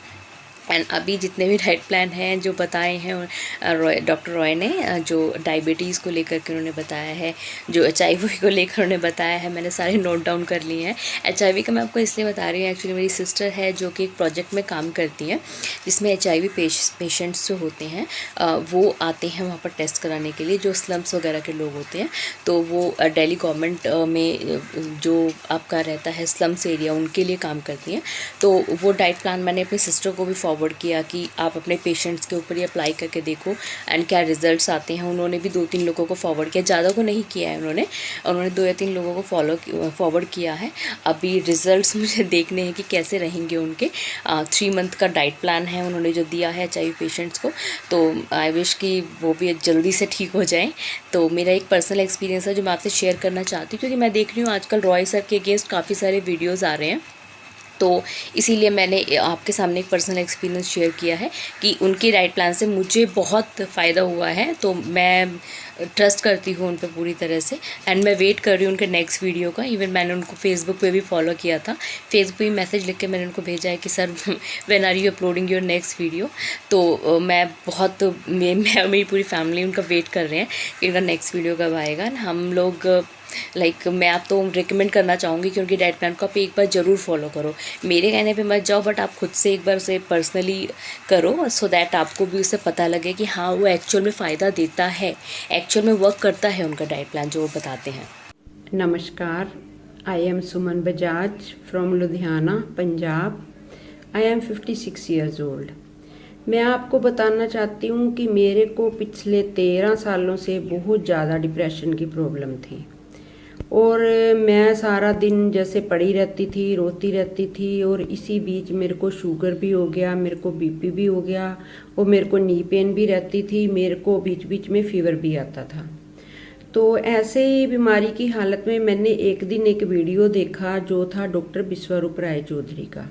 एंड अभी जितने भी डाइट प्लान हैं जो बताए हैं डॉक्टर रॉय ने, जो डायबिटीज़ को लेकर के उन्होंने बताया है, जो HIV को लेकर उन्होंने बताया है, मैंने सारे नोट डाउन कर लिए हैं। HIV का मैं आपको इसलिए बता रही हूँ, एक्चुअली मेरी सिस्टर है जो कि एक प्रोजेक्ट में काम करती है जिसमें HIV पेशेंट्स जो होते हैं वो आते हैं वहाँ पर टेस्ट कराने के लिए, जो स्लम्स वगैरह के लोग होते हैं। तो वो दिल्ली गवर्नमेंट में जो आपका रहता है स्लम्स एरिया, उनके लिए काम करती हैं। तो वो डाइट प्लान मैंने अपनी सिस्टर को भी फॉरवर्ड किया कि आप अपने पेशेंट्स के ऊपर ये अप्लाई करके देखो एंड क्या रिजल्ट्स आते हैं। उन्होंने भी 2-3 लोगों को फॉरवर्ड किया, ज़्यादा को नहीं किया है उन्होंने 2 या 3 लोगों को फॉरवर्ड किया है। अभी रिजल्ट्स मुझे देखने हैं कि कैसे रहेंगे उनके। 3 मंथ का डाइट प्लान है उन्होंने जो दिया है HIV पेशेंट्स को, तो आई विश कि वो भी जल्दी से ठीक हो जाएँ। तो मेरा एक पर्सनल एक्सपीरियंस है जो मैं आपसे शेयर करना चाहती हूँ, क्योंकि मैं देख रही हूँ आजकल रॉय सर के अगेंस्ट काफ़ी सारे वीडियोज़ आ रहे हैं, तो इसीलिए मैंने आपके सामने एक पर्सनल एक्सपीरियंस शेयर किया है कि उनकी डाइट प्लान से मुझे बहुत फ़ायदा हुआ है। तो मैं ट्रस्ट करती हूँ उन पर पूरी तरह से एंड मैं वेट कर रही हूँ उनके नेक्स्ट वीडियो का। इवन मैंने उनको फेसबुक पे भी फॉलो किया था, फेसबुक पे भी मैसेज लिख के मैंने उनको भेजा है कि sir when are you uploading your next video. तो मैं मेरी पूरी फैमिली उनका वेट कर रहे हैं कि उनका नेक्स्ट वीडियो कब आएगा। हम लोग मैं आप तो रिकमेंड करना चाहूँगी कि उनकी डाइट प्लान को आप एक बार ज़रूर फॉलो करो। मेरे कहने पे मत जाओ, बट आप खुद से एक बार उसे पर्सनली करो, सो दैट आपको भी उससे पता लगे कि हाँ वो एक्चुअल में फ़ायदा देता है, एक्चुअल में वर्क करता है उनका डाइट प्लान जो वो बताते हैं। नमस्कार, I am Suman Bajaj from Ludhiana, Punjab. I am 56 years old. मैं आपको बताना चाहती हूँ कि मेरे को पिछले 13 सालों से बहुत ज़्यादा डिप्रेशन की प्रॉब्लम थी और मैं सारा दिन जैसे पड़ी रहती थी, रोती रहती थी, और इसी बीच मेरे को शुगर भी हो गया, मेरे को BP भी हो गया और मेरे को नी पेन भी रहती थी, मेरे को बीच बीच में फीवर भी आता था। तो ऐसे ही बीमारी की हालत में मैंने एक दिन एक वीडियो देखा जो था डॉक्टर विश्वरूप राय चौधरी का।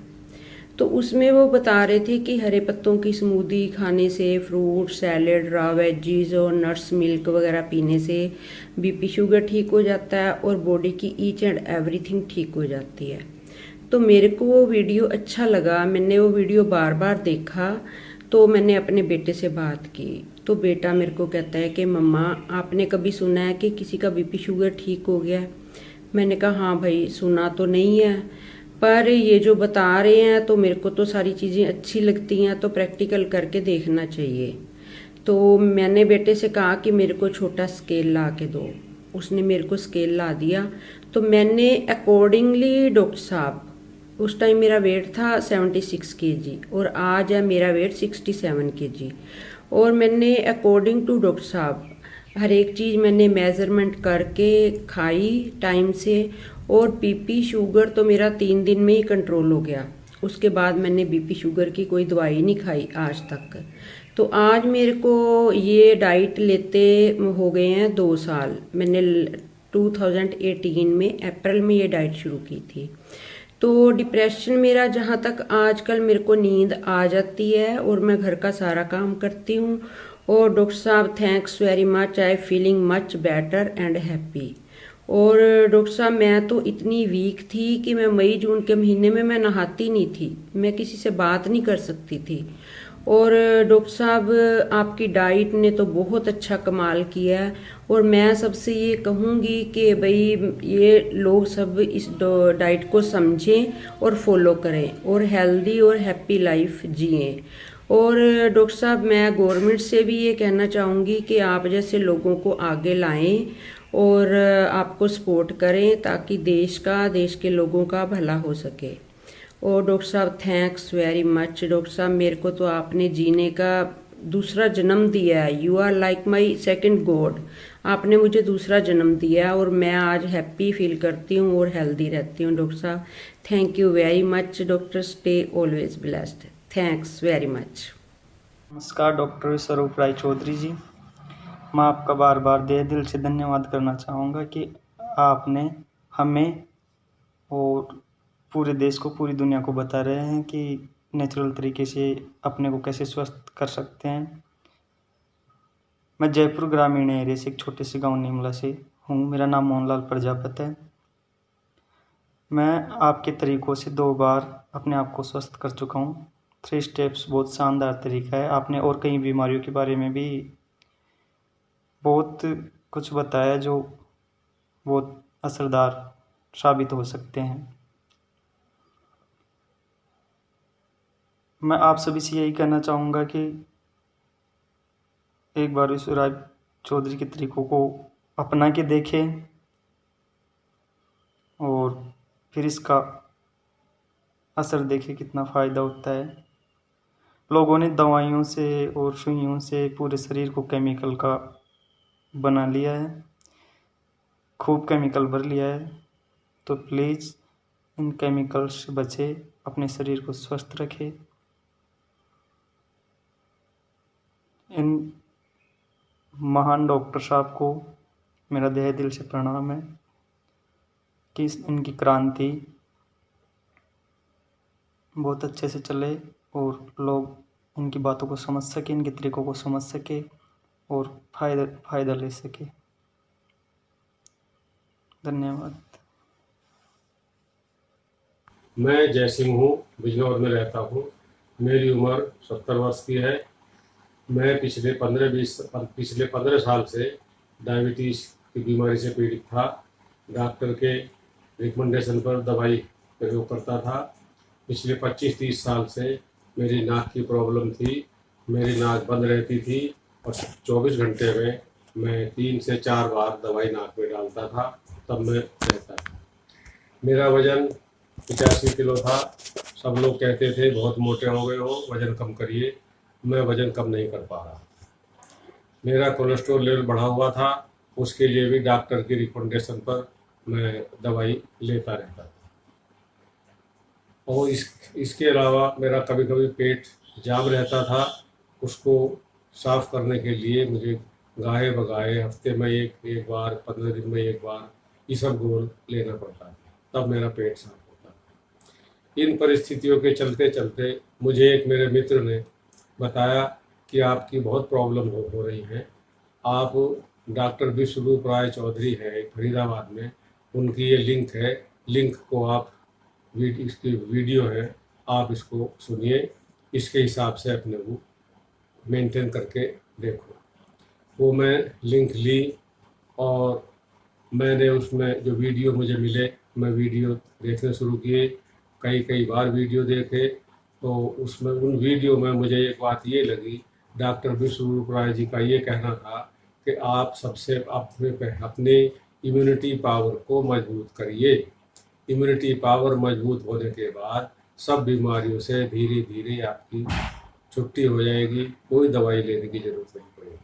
तो उसमें वो बता रहे थे कि हरे पत्तों की स्मूदी खाने से, फ्रूट सैलेड, रॉ वेजीज और नट्स मिल्क वगैरह पीने से BP शुगर ठीक हो जाता है और बॉडी की ईच एंड एवरीथिंग ठीक हो जाती है। तो मेरे को वो वीडियो अच्छा लगा, मैंने वो वीडियो बार बार देखा। तो मैंने अपने बेटे से बात की, तो बेटा मेरे को कहता है कि मम्मा आपने कभी सुना है कि किसी का बीपी शुगर ठीक हो गया? मैंने कहा हाँ भाई, सुना तो नहीं है, पर ये जो बता रहे हैं तो मेरे को तो सारी चीज़ें अच्छी लगती हैं, तो प्रैक्टिकल करके देखना चाहिए। तो मैंने बेटे से कहा कि मेरे को छोटा स्केल ला के दो। उसने मेरे को स्केल ला दिया। तो मैंने अकॉर्डिंगली डॉक्टर साहब, उस टाइम मेरा वेट था 76 केजी और आज है मेरा वेट 67 केजी। और मैंने अकॉर्डिंग टू डॉक्टर साहब हर एक चीज़ मैंने मेज़रमेंट करके खाई टाइम से, और बीपी शुगर तो मेरा 3 दिन में ही कंट्रोल हो गया। उसके बाद मैंने बीपी शुगर की कोई दवाई नहीं खाई आज तक। तो आज मेरे को ये डाइट लेते हो गए हैं 2 साल। मैंने 2018 में अप्रैल में ये डाइट शुरू की थी। तो डिप्रेशन मेरा, जहाँ तक आजकल मेरे को नींद आ जाती है और मैं घर का सारा काम करती हूँ। और डॉक्टर साहब thanks very much, I feeling much better and happy. और डॉक्टर साहब मैं तो इतनी वीक थी कि मैं मई जून के महीने में मैं नहाती नहीं थी, मैं किसी से बात नहीं कर सकती थी। और डॉक्टर साहब आपकी डाइट ने तो बहुत अच्छा कमाल किया है। और मैं सबसे ये कहूँगी कि भाई ये लोग सब इस डाइट को समझें और फॉलो करें और हेल्दी और हैप्पी लाइफ जिएं। और डॉक्टर साहब मैं गवर्नमेंट से भी ये कहना चाहूँगी कि आप जैसे लोगों को आगे लाएं और आपको सपोर्ट करें, ताकि देश के लोगों का भला हो सके। और डॉक्टर साहब थैंक्स वेरी मच। डॉक्टर साहब मेरे को तो आपने जीने का दूसरा जन्म दिया है। You are like my second god. आपने मुझे दूसरा जन्म दिया और मैं आज हैप्पी फील करती हूँ और हेल्दी रहती हूँ। डॉक्टर साहब thank you very much. Doctor stay always blessed. Thanks very much. नमस्कार, डॉक्टर विश्वरूप राय चौधरी जी। मैं आपका बार बार दिल से धन्यवाद करना चाहूँगा कि आपने हमें और पूरे देश को, पूरी दुनिया को बता रहे हैं कि नेचुरल तरीके से अपने को कैसे स्वस्थ कर सकते हैं। मैं जयपुर ग्रामीण एरिया से एक छोटे से गांव नीमला से हूँ। मेरा नाम मोहनलाल प्रजापत है। मैं आपके तरीक़ों से 2 बार अपने आप को स्वस्थ कर चुका हूँ। 3 स्टेप्स बहुत शानदार तरीका है। आपने और कई बीमारियों के बारे में भी बहुत कुछ बताया जो बहुत असरदार साबित हो सकते हैं। मैं आप सभी से यही कहना चाहूँगा कि एक बार विश्वराज चौधरी के तरीक़ों को अपना के देखें और फिर इसका असर देखें कितना फ़ायदा होता है। लोगों ने दवाइयों से और सुइयों से पूरे शरीर को केमिकल का बना लिया है, खूब केमिकल भर लिया है। तो प्लीज़ इन केमिकल से बचें, अपने शरीर को स्वस्थ रखें। इन महान डॉक्टर साहब को मेरा दिल से प्रणाम है कि इनकी क्रांति बहुत अच्छे से चले और लोग इनकी बातों को समझ सके, इनके तरीक़ों को समझ सके और फ़ायदा ले सके। धन्यवाद। मैं जय सिंह हूँ, बिजनौर में रहता हूँ। मेरी उम्र 70 वर्ष की है। मैं पिछले 15 साल से डायबिटीज़ की बीमारी से पीड़ित था। डॉक्टर के रिकमेंडेशन पर दवाई प्रयोग करता था। पिछले 25-30 साल से मेरी नाक की प्रॉब्लम थी। मेरी नाक बंद रहती थी और 24 घंटे में मैं 3 से 4 बार दवाई नाक में डालता था, तब मैं रहता था। मेरा वज़न 85 किलो था। सब लोग कहते थे बहुत मोटे हो गए हो, वज़न कम करिए। मैं वज़न कम नहीं कर पा रहा। मेरा कोलेस्ट्रॉल लेवल बढ़ा हुआ था, उसके लिए भी डॉक्टर की रिकमेंडेशन पर मैं दवाई लेता रहता था। और इसके अलावा मेरा कभी कभी पेट जाम रहता था। उसको साफ़ करने के लिए मुझे गाहे बगाहे हफ्ते में एक बार, 15 दिन में एक बार इसबगोल लेना पड़ता था, तब मेरा पेट साफ होता था। इन परिस्थितियों के चलते चलते मुझे एक मेरे मित्र ने बताया कि आपकी बहुत प्रॉब्लम हो रही है। आप डॉक्टर विश्वरूप राय चौधरी है फरीदाबाद में, उनकी ये लिंक है, लिंक को आप इसकी वीडियो है, आप इसको सुनिए, इसके हिसाब से अपने को मेंटेन करके देखो। वो मैं लिंक ली और मैंने उसमें जो वीडियो मुझे मिले, मैं वीडियो देखने शुरू किए, कई बार वीडियो देखे। तो उसमें उन वीडियो में मुझे एक बात ये लगी, डॉक्टर विश्वरूप राय जी का ये कहना था कि आप सबसे अपने इम्यूनिटी पावर को मजबूत करिए। इम्यूनिटी पावर मजबूत होने के बाद सब बीमारियों से धीरे धीरे आपकी छुट्टी हो जाएगी, कोई दवाई लेने की ज़रूरत नहीं पड़ेगी।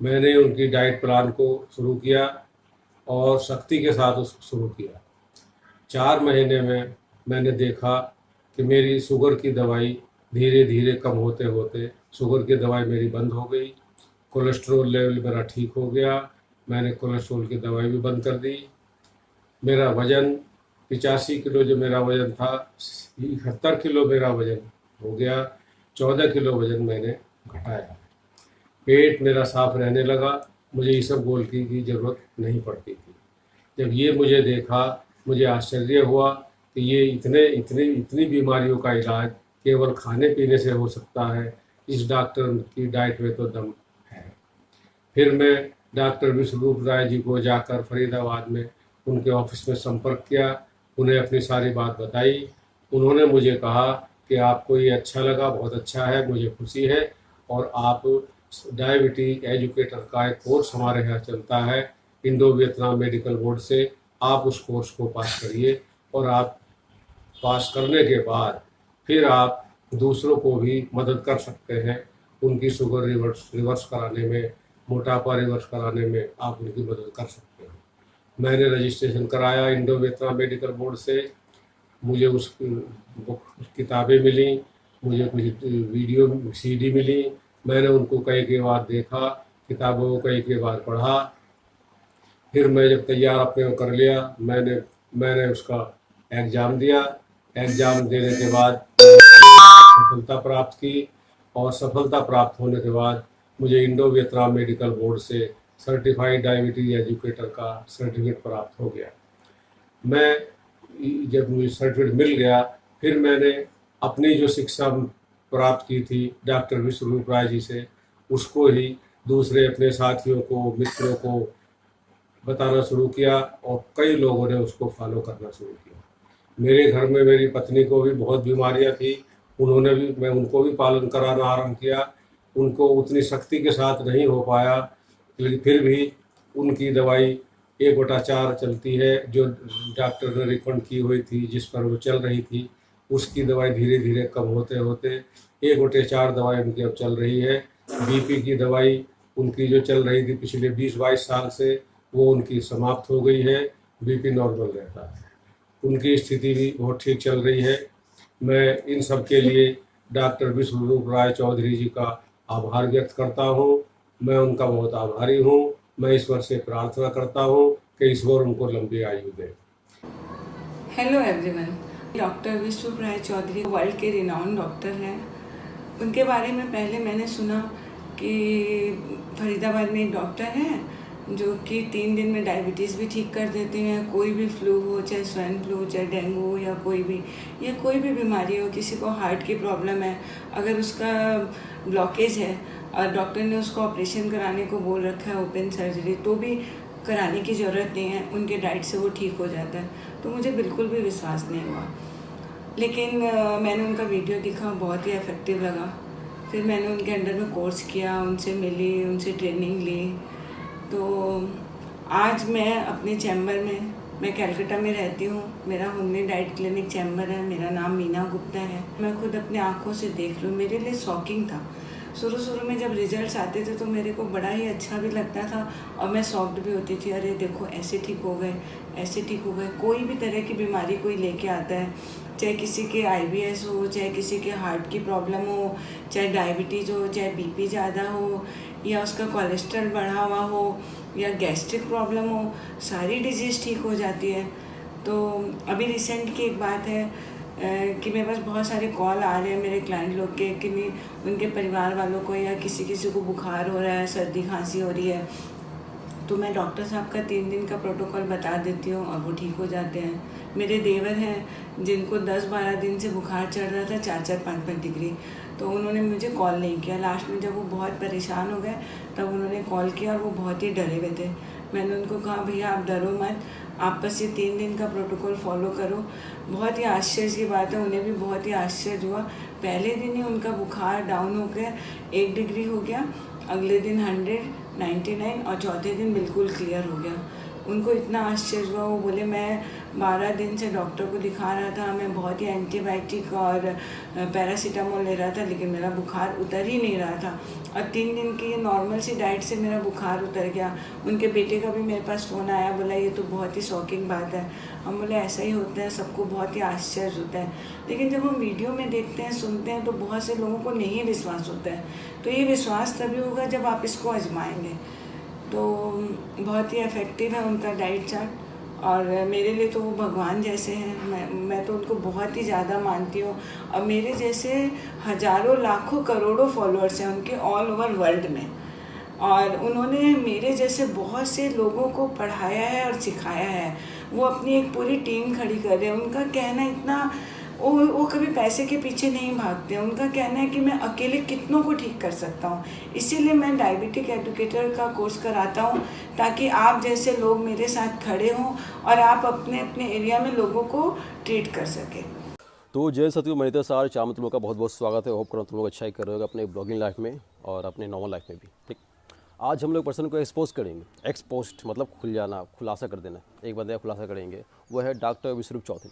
मैंने उनकी डाइट प्लान को शुरू किया और सख्ती के साथ उसको शुरू किया। 4 महीने में मैंने देखा कि मेरी शुगर की दवाई धीरे धीरे कम होते होते शुगर की दवाई मेरी बंद हो गई, कोलेस्ट्रॉल लेवल मेरा ठीक हो गया, मैंने कोलेस्ट्रॉल की दवाई भी बंद कर दी। मेरा वज़न 85 किलो जो मेरा वज़न था, 71 किलो मेरा वज़न हो गया, 14 किलो वज़न मैंने घटाया। पेट मेरा साफ रहने लगा, मुझे इसबगोल की ज़रूरत नहीं पड़ती थी। जब ये मुझे देखा, मुझे आश्चर्य हुआ कि ये इतनी बीमारियों का इलाज केवल खाने पीने से हो सकता है। इस डॉक्टर की डाइट में तो दम है। फिर मैं डॉक्टर विश्वरूप राय जी को जाकर फरीदाबाद में उनके ऑफिस में संपर्क किया, उन्हें अपनी सारी बात बताई। उन्होंने मुझे कहा कि आपको ये अच्छा लगा, बहुत अच्छा है, मुझे खुशी है, और आप डायबिटीज एजुकेटर का एक कोर्स हमारे यहाँ चलता है इंडो वियतनाम मेडिकल बोर्ड से, आप उस कोर्स को पास करिए और आप पास करने के बाद फिर आप दूसरों को भी मदद कर सकते हैं। उनकी शुगर रिवर्स कराने में, मोटापा रिवर्स कराने में आप उनकी मदद कर सकते हैं। मैंने रजिस्ट्रेशन कराया इंडो वियतनाम मेडिकल बोर्ड से, मुझे उस किताबें मिली, मुझे कुछ वीडियो CD मिली। मैंने उनको कई बार देखा, किताबों को कई बार पढ़ा। फिर मैं जब तैयार अपने को कर लिया, मैंने उसका एग्ज़ाम दिया। एग्ज़ाम देने के बाद सफलता प्राप्त की, और सफलता प्राप्त होने के बाद मुझे इंडो वियतनाम मेडिकल बोर्ड से सर्टिफाइड डायबिटीज एजुकेटर का सर्टिफिकेट प्राप्त हो गया। जब मुझे सर्टिफिकेट मिल गया, फिर मैंने अपनी जो शिक्षा प्राप्त की थी डॉक्टर विश्वरूप राय जी से, उसको ही दूसरे अपने साथियों को, मित्रों को बताना शुरू किया, और कई लोगों ने उसको फॉलो करना शुरू किया। मेरे घर में मेरी पत्नी को भी बहुत बीमारियां थी, मैं उनको भी पालन कराना आरंभ किया। उनको उतनी सख्ती के साथ नहीं हो पाया, लेकिन फिर भी उनकी दवाई 1/4 चलती है, जो डॉक्टर ने रिकमेंड की हुई थी, जिस पर वो चल रही थी, उसकी दवाई धीरे धीरे कम होते होते 1/4 दवाई उनकी अब चल रही है। BP की दवाई उनकी जो चल रही थी पिछले 20-22 साल से, वो उनकी समाप्त हो गई है, BP नॉर्मल रहता है, उनकी स्थिति भी बहुत ठीक चल रही है। मैं इन सब के लिए डॉक्टर विश्वरूप राय चौधरी जी का आभार व्यक्त करता हूँ। मैं उनका बहुत आभारी हूँ। मैं ईश्वर से प्रार्थना करता हूँ कि ईश्वर उनको लंबी आयु दे। हेलो एवरीवन, डॉक्टर विश्वरूप राय चौधरी वर्ल्ड के रिनाउंड डॉक्टर हैं। उनके बारे में पहले मैंने सुना कि फरीदाबाद में एक डॉक्टर हैं जो कि 3 दिन में डायबिटीज़ भी ठीक कर देते हैं। कोई भी फ्लू हो, चाहे स्वाइन फ्लू, चाहे डेंगू हो, या कोई भी बीमारी हो, किसी को हार्ट की प्रॉब्लम है, अगर उसका ब्लॉकेज है और डॉक्टर ने उसको ऑपरेशन कराने को बोल रखा है, ओपन सर्जरी, तो भी कराने की ज़रूरत नहीं है, उनके डाइट से वो ठीक हो जाता है। तो मुझे बिल्कुल भी विश्वास नहीं हुआ, लेकिन मैंने उनका वीडियो देखा, बहुत ही इफ़ेक्टिव लगा। फिर मैंने उनके अंडर में कोर्स किया, उनसे मिली, उनसे ट्रेनिंग ली। तो आज मैं अपने चैम्बर में, मैं कलकत्ता में रहती हूँ, मेरा होमली डाइट क्लिनिक चैम्बर है, मेरा नाम मीना गुप्ता है। मैं खुद अपने आँखों से देख रही हूँ, मेरे लिए शॉकिंग था। शुरू में जब रिजल्ट्स आते थे तो मेरे को बड़ा ही अच्छा भी लगता था और मैं शॉक्ड भी होती थी, अरे देखो ऐसे ठीक हो गए, ऐसे ठीक हो गए। कोई भी तरह की बीमारी कोई लेके आता है, चाहे किसी के IBS हो, चाहे किसी के हार्ट की प्रॉब्लम हो, चाहे डायबिटीज़ हो, चाहे BP ज़्यादा हो, या उसका कोलेस्ट्रॉल बढ़ा हुआ हो, या गैस्ट्रिक प्रॉब्लम हो, सारी डिजीज़ ठीक हो जाती है। तो अभी रिसेंट की एक बात है कि मेरे पास बहुत सारे कॉल आ रहे हैं मेरे क्लाइंट लोग के कि उनके परिवार वालों को या किसी को बुखार हो रहा है, सर्दी खांसी हो रही है, तो मैं डॉक्टर साहब का 3 दिन का प्रोटोकॉल बता देती हूँ और वो ठीक हो जाते हैं। मेरे देवर हैं जिनको 10-12 दिन से बुखार चढ़ रहा था 4-4 5-5 डिग्री, तो उन्होंने मुझे कॉल नहीं किया। लास्ट में जब वो बहुत परेशान हो गए तब उन्होंने कॉल किया और वो बहुत ही डरे हुए थे। मैंने उनको कहा भैया आप डरो मत, आप बस ये 3 दिन का प्रोटोकॉल फॉलो करो। बहुत ही आश्चर्य की बात है, उन्हें भी बहुत ही आश्चर्य हुआ। पहले दिन ही उनका बुखार डाउन हो गया, 1 डिग्री हो गया, अगले दिन 100, 99 और चौथे दिन बिल्कुल क्लियर हो गया। उनको इतना आश्चर्य हुआ, वो बोले मैं 12 दिन से डॉक्टर को दिखा रहा था, मैं बहुत ही एंटीबायोटिक और पैरासीटामोल ले रहा था, लेकिन मेरा बुखार उतर ही नहीं रहा था। और 3 दिन की नॉर्मल सी डाइट से मेरा बुखार उतर गया। उनके बेटे का भी मेरे पास फ़ोन आया, बोला ये तो बहुत ही शॉकिंग बात है। हम बोले ऐसा ही होता है, सबको बहुत ही आश्चर्य होता है, लेकिन जब हम वीडियो में देखते हैं सुनते हैं तो बहुत से लोगों को नहीं विश्वास होता है। तो ये विश्वास तभी होगा जब आप इसको आजमाएंगे। तो बहुत ही इफ़ेक्टिव है उनका डाइट चार्ट और मेरे लिए तो वो भगवान जैसे हैं। मैं तो उनको बहुत ही ज़्यादा मानती हूँ। और मेरे जैसे हज़ारों लाखों करोड़ों फॉलोअर्स हैं उनके ऑल ओवर वर्ल्ड में, और उन्होंने मेरे जैसे बहुत से लोगों को पढ़ाया है और सिखाया है। वो अपनी एक पूरी टीम खड़ी कर रहे हैं। उनका कहना इतना, वो कभी पैसे के पीछे नहीं भागते हैं। उनका कहना है कि मैं अकेले कितनों को ठीक कर सकता हूँ, इसीलिए मैं डायबिटिक एडुकेटर का कोर्स कराता हूँ, ताकि आप जैसे लोग मेरे साथ खड़े हों और आप अपने अपने एरिया में लोगों को ट्रीट कर सकें। तो जय सतगुरु मनिता सार चाम तुम लोग का बहुत बहुत स्वागत है। होप करो तुम लोग अच्छा ही कर रहे हो अपने ब्लॉगिंग लाइफ में और अपने नॉर्मल लाइफ में भी। ठीक, आज हम लोग पर्सन को एक्सपोज करेंगे। एक्सपोस्ट मतलब खुल जाना, खुलासा कर देना। एक बंदे का खुलासा करेंगे, वो है डॉक्टर विश्वरूप चौधरी।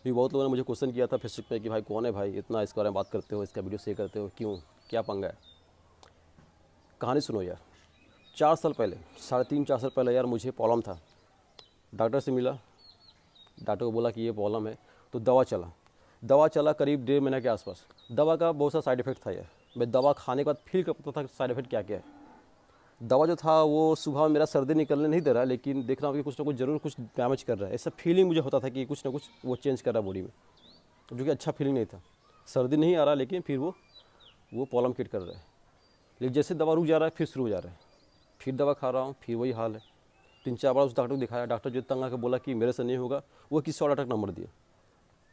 भी बहुत लोगों ने मुझे क्वेश्चन किया था फेसबुक पे कि भाई कौन है भाई, इतना इसके बारे में बात करते हो, इसका वीडियो शेयर करते हो, क्यों, क्या पंगा है। कहानी सुनो यार। 4 साल पहले, 3.5-4 साल पहले यार मुझे प्रॉब्लम था। डॉक्टर से मिला, डॉक्टर को बोला कि ये प्रॉब्लम है, तो दवा चला करीब 1.5 महीने के आसपास। दवा का बहुत सा साइड इफेक्ट था यार। मैं दवा खाने के बाद फील कर पता था साइड इफेक्ट क्या क्या है। दवा जो था वो सुबह मेरा सर्दी निकलने नहीं दे रहा, लेकिन देख रहा हूँ कि कुछ ना कुछ ज़रूर कुछ डैमेज कर रहा है। ऐसा फीलिंग मुझे होता था कि कुछ ना कुछ वो चेंज कर रहा है बॉडी में, जो कि अच्छा फीलिंग नहीं था। सर्दी नहीं आ रहा, लेकिन फिर वो प्रॉब्लम क्रिएट कर रहा है। लेकिन जैसे दवा रुक जा रहा है फिर शुरू हो जा रहा है। फिर दवा खा रहा हूँ, फिर वही हाल है। 3-4 बार उस डॉक्टर को दिखाया। डॉक्टर जो तंग आकर बोला कि मेरे से नहीं होगा, वो किसी और डॉक्टर का नंबर दिया,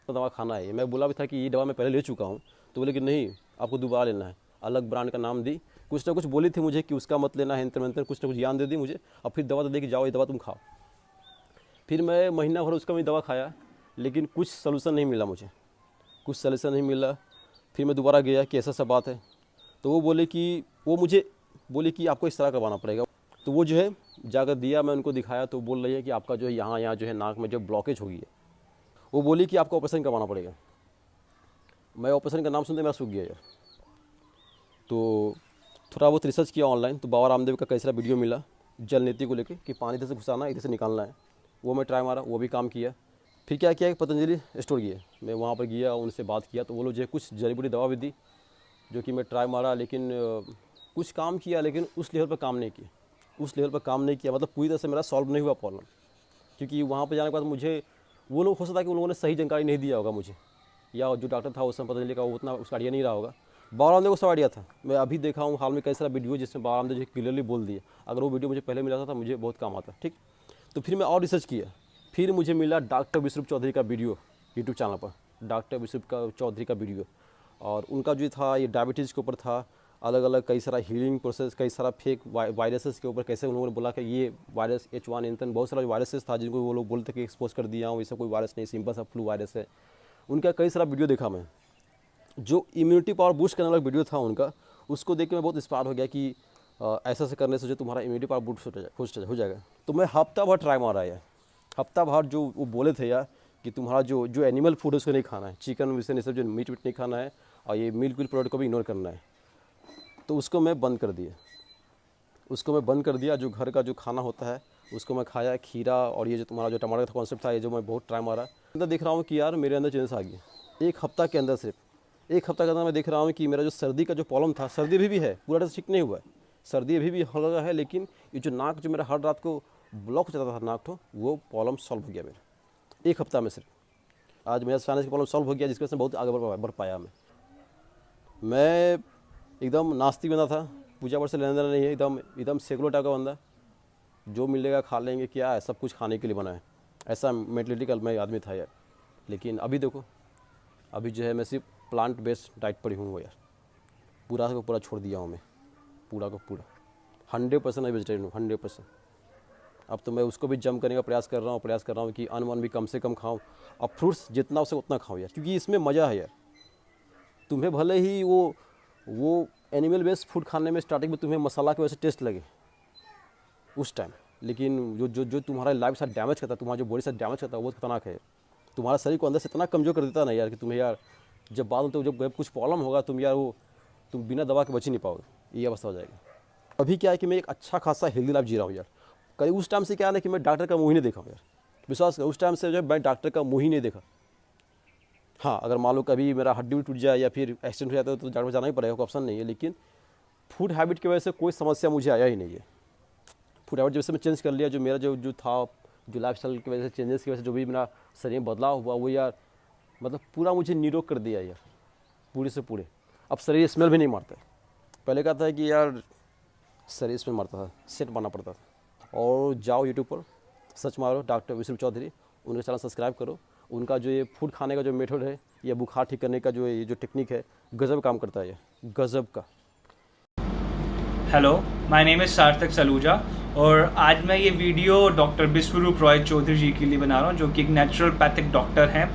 तो दवा खाना है। मैं बोला भी था कि ये दवा मैं पहले ले चुका हूँ, तो बोले कि नहीं आपको दोबारा लेना है। अलग ब्रांड का नाम दी, कुछ ना कुछ बोली थी मुझे कि उसका मत लेना है, इंतर कुछ ना कुछ ज्ञान दे दी मुझे। और फिर दवा तो दे कि जाओ ये दवा तुम खाओ। फिर मैं महीना भर उसका मैं दवा खाया, लेकिन कुछ सलूशन नहीं मिला मुझे, कुछ सलूशन नहीं मिला। फिर मैं दोबारा गया कि ऐसा सब बात है, तो वो मुझे बोले कि आपको इस तरह करवाना पड़ेगा। तो वो जो है जाकर दिया, मैं उनको दिखाया, तो बोल रही है कि आपका जो है यहाँ जो है नाक में जो ब्लॉकेज हो गई है। वो बोली कि आपको ऑपरेशन करवाना पड़ेगा। मैं ऑपरेशन का नाम सुनते मेरा सूख गया यार। तो थोड़ा बहुत रिसर्च किया ऑनलाइन, तो बाबा रामदेव का कई सारा वीडियो मिला जल नीति को लेके कि पानी इधर से घुसाना, इधर से निकालना है। वो मैं ट्राई मारा, वो भी काम किया। फिर क्या किया, पतंजलि स्टोर गया, मैं वहाँ पर गया, उनसे बात किया, तो वो लोग जो है कुछ जड़ी बूटी दवा भी दी, जो कि मैं ट्राई मारा, लेकिन कुछ काम किया, लेकिन उस लेवल पर काम नहीं किया। मतलब पूरी तरह से मेरा सॉल्व नहीं हुआ प्रॉब्लम। क्योंकि वहाँ पर जाने के बाद मुझे वो लोग हो सकता है कि उन लोगों ने सही जानकारी नहीं दिया होगा मुझे, या जो डॉक्टर था उस समय पतंजलि का वो उतना उसका आइडिया नहीं रहा होगा। बाबा रामदेव को सब आइडिया था। मैं अभी देखा हूँ हाल में कई सारा वीडियो जिसमें बाबा रामदेव जो क्लियरली बोल दिए। अगर वो वीडियो मुझे पहले मिला था मुझे बहुत काम आता। ठीक, तो फिर मैं और रिसर्च किया। फिर मुझे मिला डॉक्टर विश्वरूप चौधरी का वीडियो यूट्यूब चैनल पर, डॉक्टर विश्वरूप चौधरी का वीडियो। और उनका जो था ये डायबिटीज़ के ऊपर था, अलग अलग कई सारा हीलिंग प्रोसेस, कई सारा फेक वायरसेस के ऊपर कैसे उन लोगों ने बोला कि ये वायरस H1N1 बहुत सारा वायरसेस था जिनको वो लोग बोलते कि एक्सपोज कर दिया हूँ, ऐसा कोई वायरस नहीं, सिंपल सा फ्लू वायरस है। उनका कई सारा वीडियो देखा मैं, जो इम्यूनिटी पावर बूस्ट करने वाला वीडियो था उनका, उसको देख के मैं बहुत इंस्पायर हो गया कि ऐसा करने से जो तुम्हारा इम्यूनिटी पावर बूस्ट हो जाएगा। तो मैं हफ्ता भर ट्राई मारा यार। हफ्ता भर जो वो बोले थे यार कि तुम्हारा जो एनिमल फूड है उसको नहीं खाना है, चिकन विसन ये सब जो मीट नहीं खाना है, और ये मिल्क प्रोडक्ट को भी इग्नोर करना है। तो उसको मैं बंद कर दिया। जो घर का जो खाना होता है उसको मैं खाया, खीरा और ये जो तुम्हारा जो टमाटर का कॉन्सेप्ट था, ये जो मैं बहुत ट्राई मारा। अंदर देख रहा हूँ कि यार मेरे अंदर चेंजेस आ गए। एक हफ्ता के अंदर मैं देख रहा हूँ कि मेरा जो सर्दी का जो प्रॉब्लम था, सर्दी अभी भी है, पूरा तरह से ठीक नहीं हुआ है, सर्दी अभी भी हल्का है, लेकिन ये जो नाक जो मेरा हर रात को ब्लॉक हो जाता था नाक तो वो प्रॉब्लम सॉल्व हो गया मेरा 1 हफ्ता में सिर्फ। आज मेरा साइनस का प्रॉब्लम सॉल्व हो गया, जिसकी वजह से बहुत आगे बढ़ पाया। मैं एकदम नास्तिक बंदा था, पूजा पाठ से लेना देना नहीं है, एकदम सेकुलर टाइप का बंदा। जो मिलेगा खा लेंगे, क्या है, सब कुछ खाने के लिए बना है, ऐसा मेंटलिटी का मैं आदमी था यार। लेकिन अभी देखो, अभी जो है मैं सिर्फ प्लांट बेस्ड डाइट पर ही हूँ यार, पूरा को पूरा छोड़ दिया हूँ मैं, पूरा को पूरा 100% वेजिटेरियन हूँ, 100%। अब तो मैं उसको भी जम करने का प्रयास कर रहा हूँ कि अनवन भी कम से कम खाऊँ, अब फ्रूट्स जितना हो सके उतना खाऊँ यार, क्योंकि इसमें मज़ा है यार। तुम्हें भले ही वो एनिमल बेस्ड फूड खाने में स्टार्टिंग में तुम्हें मसाला की वजह से टेस्ट लगे उस टाइम, लेकिन जो तुम्हारा लाइफ साथ डैमेज करता है, तुम्हारा जो बॉडी साथ डैमेज करता है, वो खतरनाक है। तुम्हारा शरीर को अंदर से इतना कमज़ोर कर देता है ना यार कि तुम्हें यार जब बाद में तो जब कुछ प्रॉब्लम होगा तुम बिना दवा के बच ही नहीं पाओगे, ये अवस्था हो जाएगी। अभी क्या है कि मैं एक अच्छा खासा हेल्दी लाइफ जी रहा हूँ यार। कभी उस टाइम से क्या है ना कि मैं डॉक्टर का मुँह ही नहीं देखा यार, विश्वास कर, उस टाइम से जो मैं डॉक्टर का मुँह ही नहीं देखा। हाँ, अगर मान लो कभी मेरा हड्डी टूट जाए या फिर एक्सीडेंट हो जाता है तो डॉक्टर जाना ही पड़ेगा, कोई ऑप्शन नहीं है। लेकिन फूड हैबिट की वजह से कोई समस्या मुझे आया ही नहीं है। फूड हैबिट जैसे मैं चेंज कर लिया, जो मेरा जो था, जो लाइफ स्टाइल की वजह से, चेंजेस की वजह से जो भी मेरा शरीर में बदलाव हुआ, वो यार मतलब पूरा मुझे निरोग कर दिया यार, पूरे से पूरे। अब शरीर स्मेल भी नहीं मारता है। पहले कहता है कि यार शरीर स्मेल मारता था, सेट मारना पड़ता था। और जाओ यूट्यूब पर सर्च मारो डॉक्टर विश्वरूप चौधरी, उनका चैनल सब्सक्राइब करो। उनका जो ये फूड खाने का जो मेथड है या बुखार ठीक करने का जो टेक्निक है, गजब काम करता है, ये गजब का। हेलो, माय नेम इज़ सार्थक सलूजा और आज मैं ये वीडियो डॉक्टर विश्वरूप रॉय चौधरी जी के लिए बना रहा हूँ, जो कि एक नेचुरोपैथिक डॉक्टर हैं।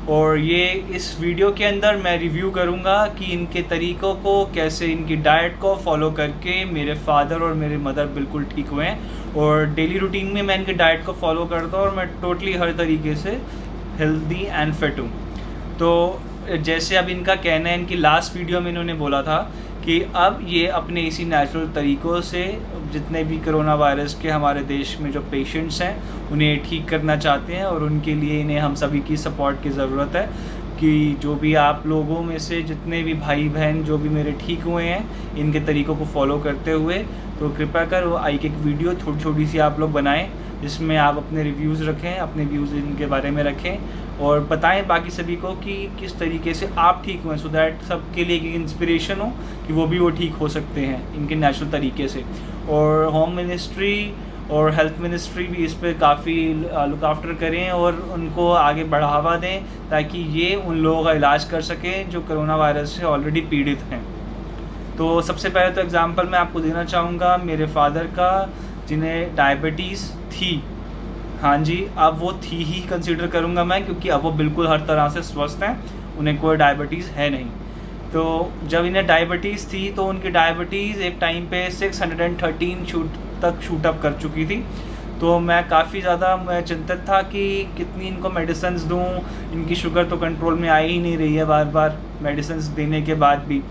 और ये इस वीडियो के अंदर मैं रिव्यू करूँगा कि इनके तरीक़ों को, कैसे इनकी डाइट को फॉलो करके मेरे फादर और मेरे मदर बिल्कुल ठीक हुए हैं। और डेली रूटीन में मैं इनकी डाइट को फॉलो करता हूँ और मैं टोटली हर तरीके से हेल्दी एंड फिट हूँ। तो जैसे अब इनका कहना है, इनकी लास्ट वीडियो में इन्होंने बोला था कि अब ये अपने इसी नेचुरल तरीक़ों से जितने भी कोरोना वायरस के हमारे देश में जो पेशेंट्स हैं उन्हें ठीक करना चाहते हैं। और उनके लिए इन्हें हम सभी की सपोर्ट की ज़रूरत है कि जो भी आप लोगों में से जितने भी भाई बहन जो भी मेरे ठीक हुए हैं इनके तरीक़ों को फॉलो करते हुए, तो कृपया कर वो एक वीडियो छोटी छोटी सी आप लोग बनाएं, जिसमें आप अपने रिव्यूज़ रखें, अपने व्यूज़ इनके बारे में रखें और बताएं बाकी सभी को कि किस तरीके से आप ठीक हुए, सो दैट सबके लिए एक इंस्पिरेशन हो कि वो ठीक हो सकते हैं इनके नेचुरल तरीके से। और होम मिनिस्ट्री और हेल्थ मिनिस्ट्री भी इस पर काफ़ी लुक आफ्टर करें और उनको आगे बढ़ावा दें, ताकि ये उन लोगों का इलाज कर सकें जो कोरोना वायरस से ऑलरेडी पीड़ित हैं। तो सबसे पहले तो एग्ज़ाम्पल मैं आपको देना चाहूँगा मेरे फादर का, जिन्हें डायबिटीज़ थी। हाँ जी, अब वो थी ही कंसीडर करूँगा मैं, क्योंकि अब वो बिल्कुल हर तरह से स्वस्थ हैं, उन्हें कोई डायबिटीज़ है नहीं। तो जब इन्हें डायबिटीज़ थी तो उनकी डायबिटीज़ एक टाइम पे 613 तक शूट अप कर चुकी थी। तो मैं काफ़ी ज़्यादा चिंतित था कि कितनी इनको मेडिसिन्स दूँ, इनकी शुगर तो कंट्रोल में आ ही नहीं रही है बार बार मेडिसिन्स देने के बाद भी।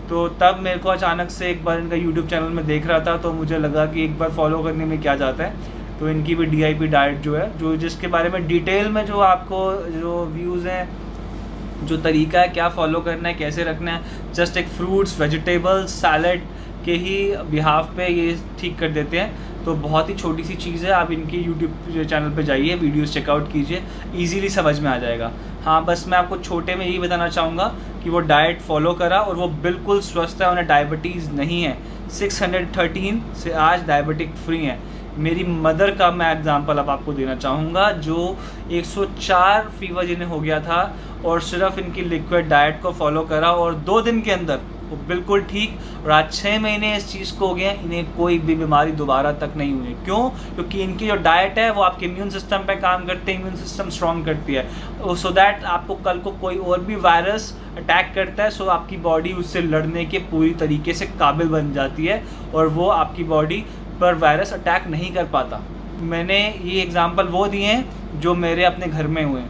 तो तब मेरे को अचानक से एक बार इनका यूट्यूब चैनल में देख रहा था, तो मुझे लगा कि एक बार फॉलो करने में क्या जाता है। तो इनकी भी DIP डाइट जो है, जो जिसके बारे में डिटेल में जो आपको जो व्यूज़ हैं, जो तरीका है क्या फॉलो करना है, कैसे रखना है, जस्ट एक फ्रूट्स, वेजिटेबल्स, सैलड के ही बिहाफ पे ये ठीक कर देते हैं। तो बहुत ही छोटी सी चीज़ है, आप इनके यूट्यूब चैनल पे जाइए, वीडियोस चेकआउट कीजिए, इजीली समझ में आ जाएगा। हाँ, बस मैं आपको छोटे में यही बताना चाहूँगा कि वो डाइट फॉलो करा और वो बिल्कुल स्वस्थ है, उन्हें डायबिटीज़ नहीं है। 613 से आज डायबिटिक फ्री हैं। मेरी मदर का मैं एग्जांपल अब आपको देना चाहूँगा, जो 104 फीवर जिन्हें हो गया था और सिर्फ इनकी लिक्विड डाइट को फॉलो करा और 2 दिन के अंदर वो बिल्कुल ठीक। और आज 6 महीने इस चीज़ को हो गए, इन्हें कोई भी बीमारी दोबारा तक नहीं हुई। क्यों? क्योंकि इनकी जो डाइट है वो आपके इम्यून सिस्टम पे काम करते हैं, इम्यून सिस्टम स्ट्रॉन्ग करती है, सो दैट आपको कल को कोई और भी वायरस अटैक करता है, सो आपकी बॉडी उससे लड़ने के पूरी तरीके से काबिल बन जाती है और वो आपकी बॉडी पर वायरस अटैक नहीं कर पाता। मैंने ये एग्जांपल वो दिए हैं जो मेरे अपने घर में हुए हैं,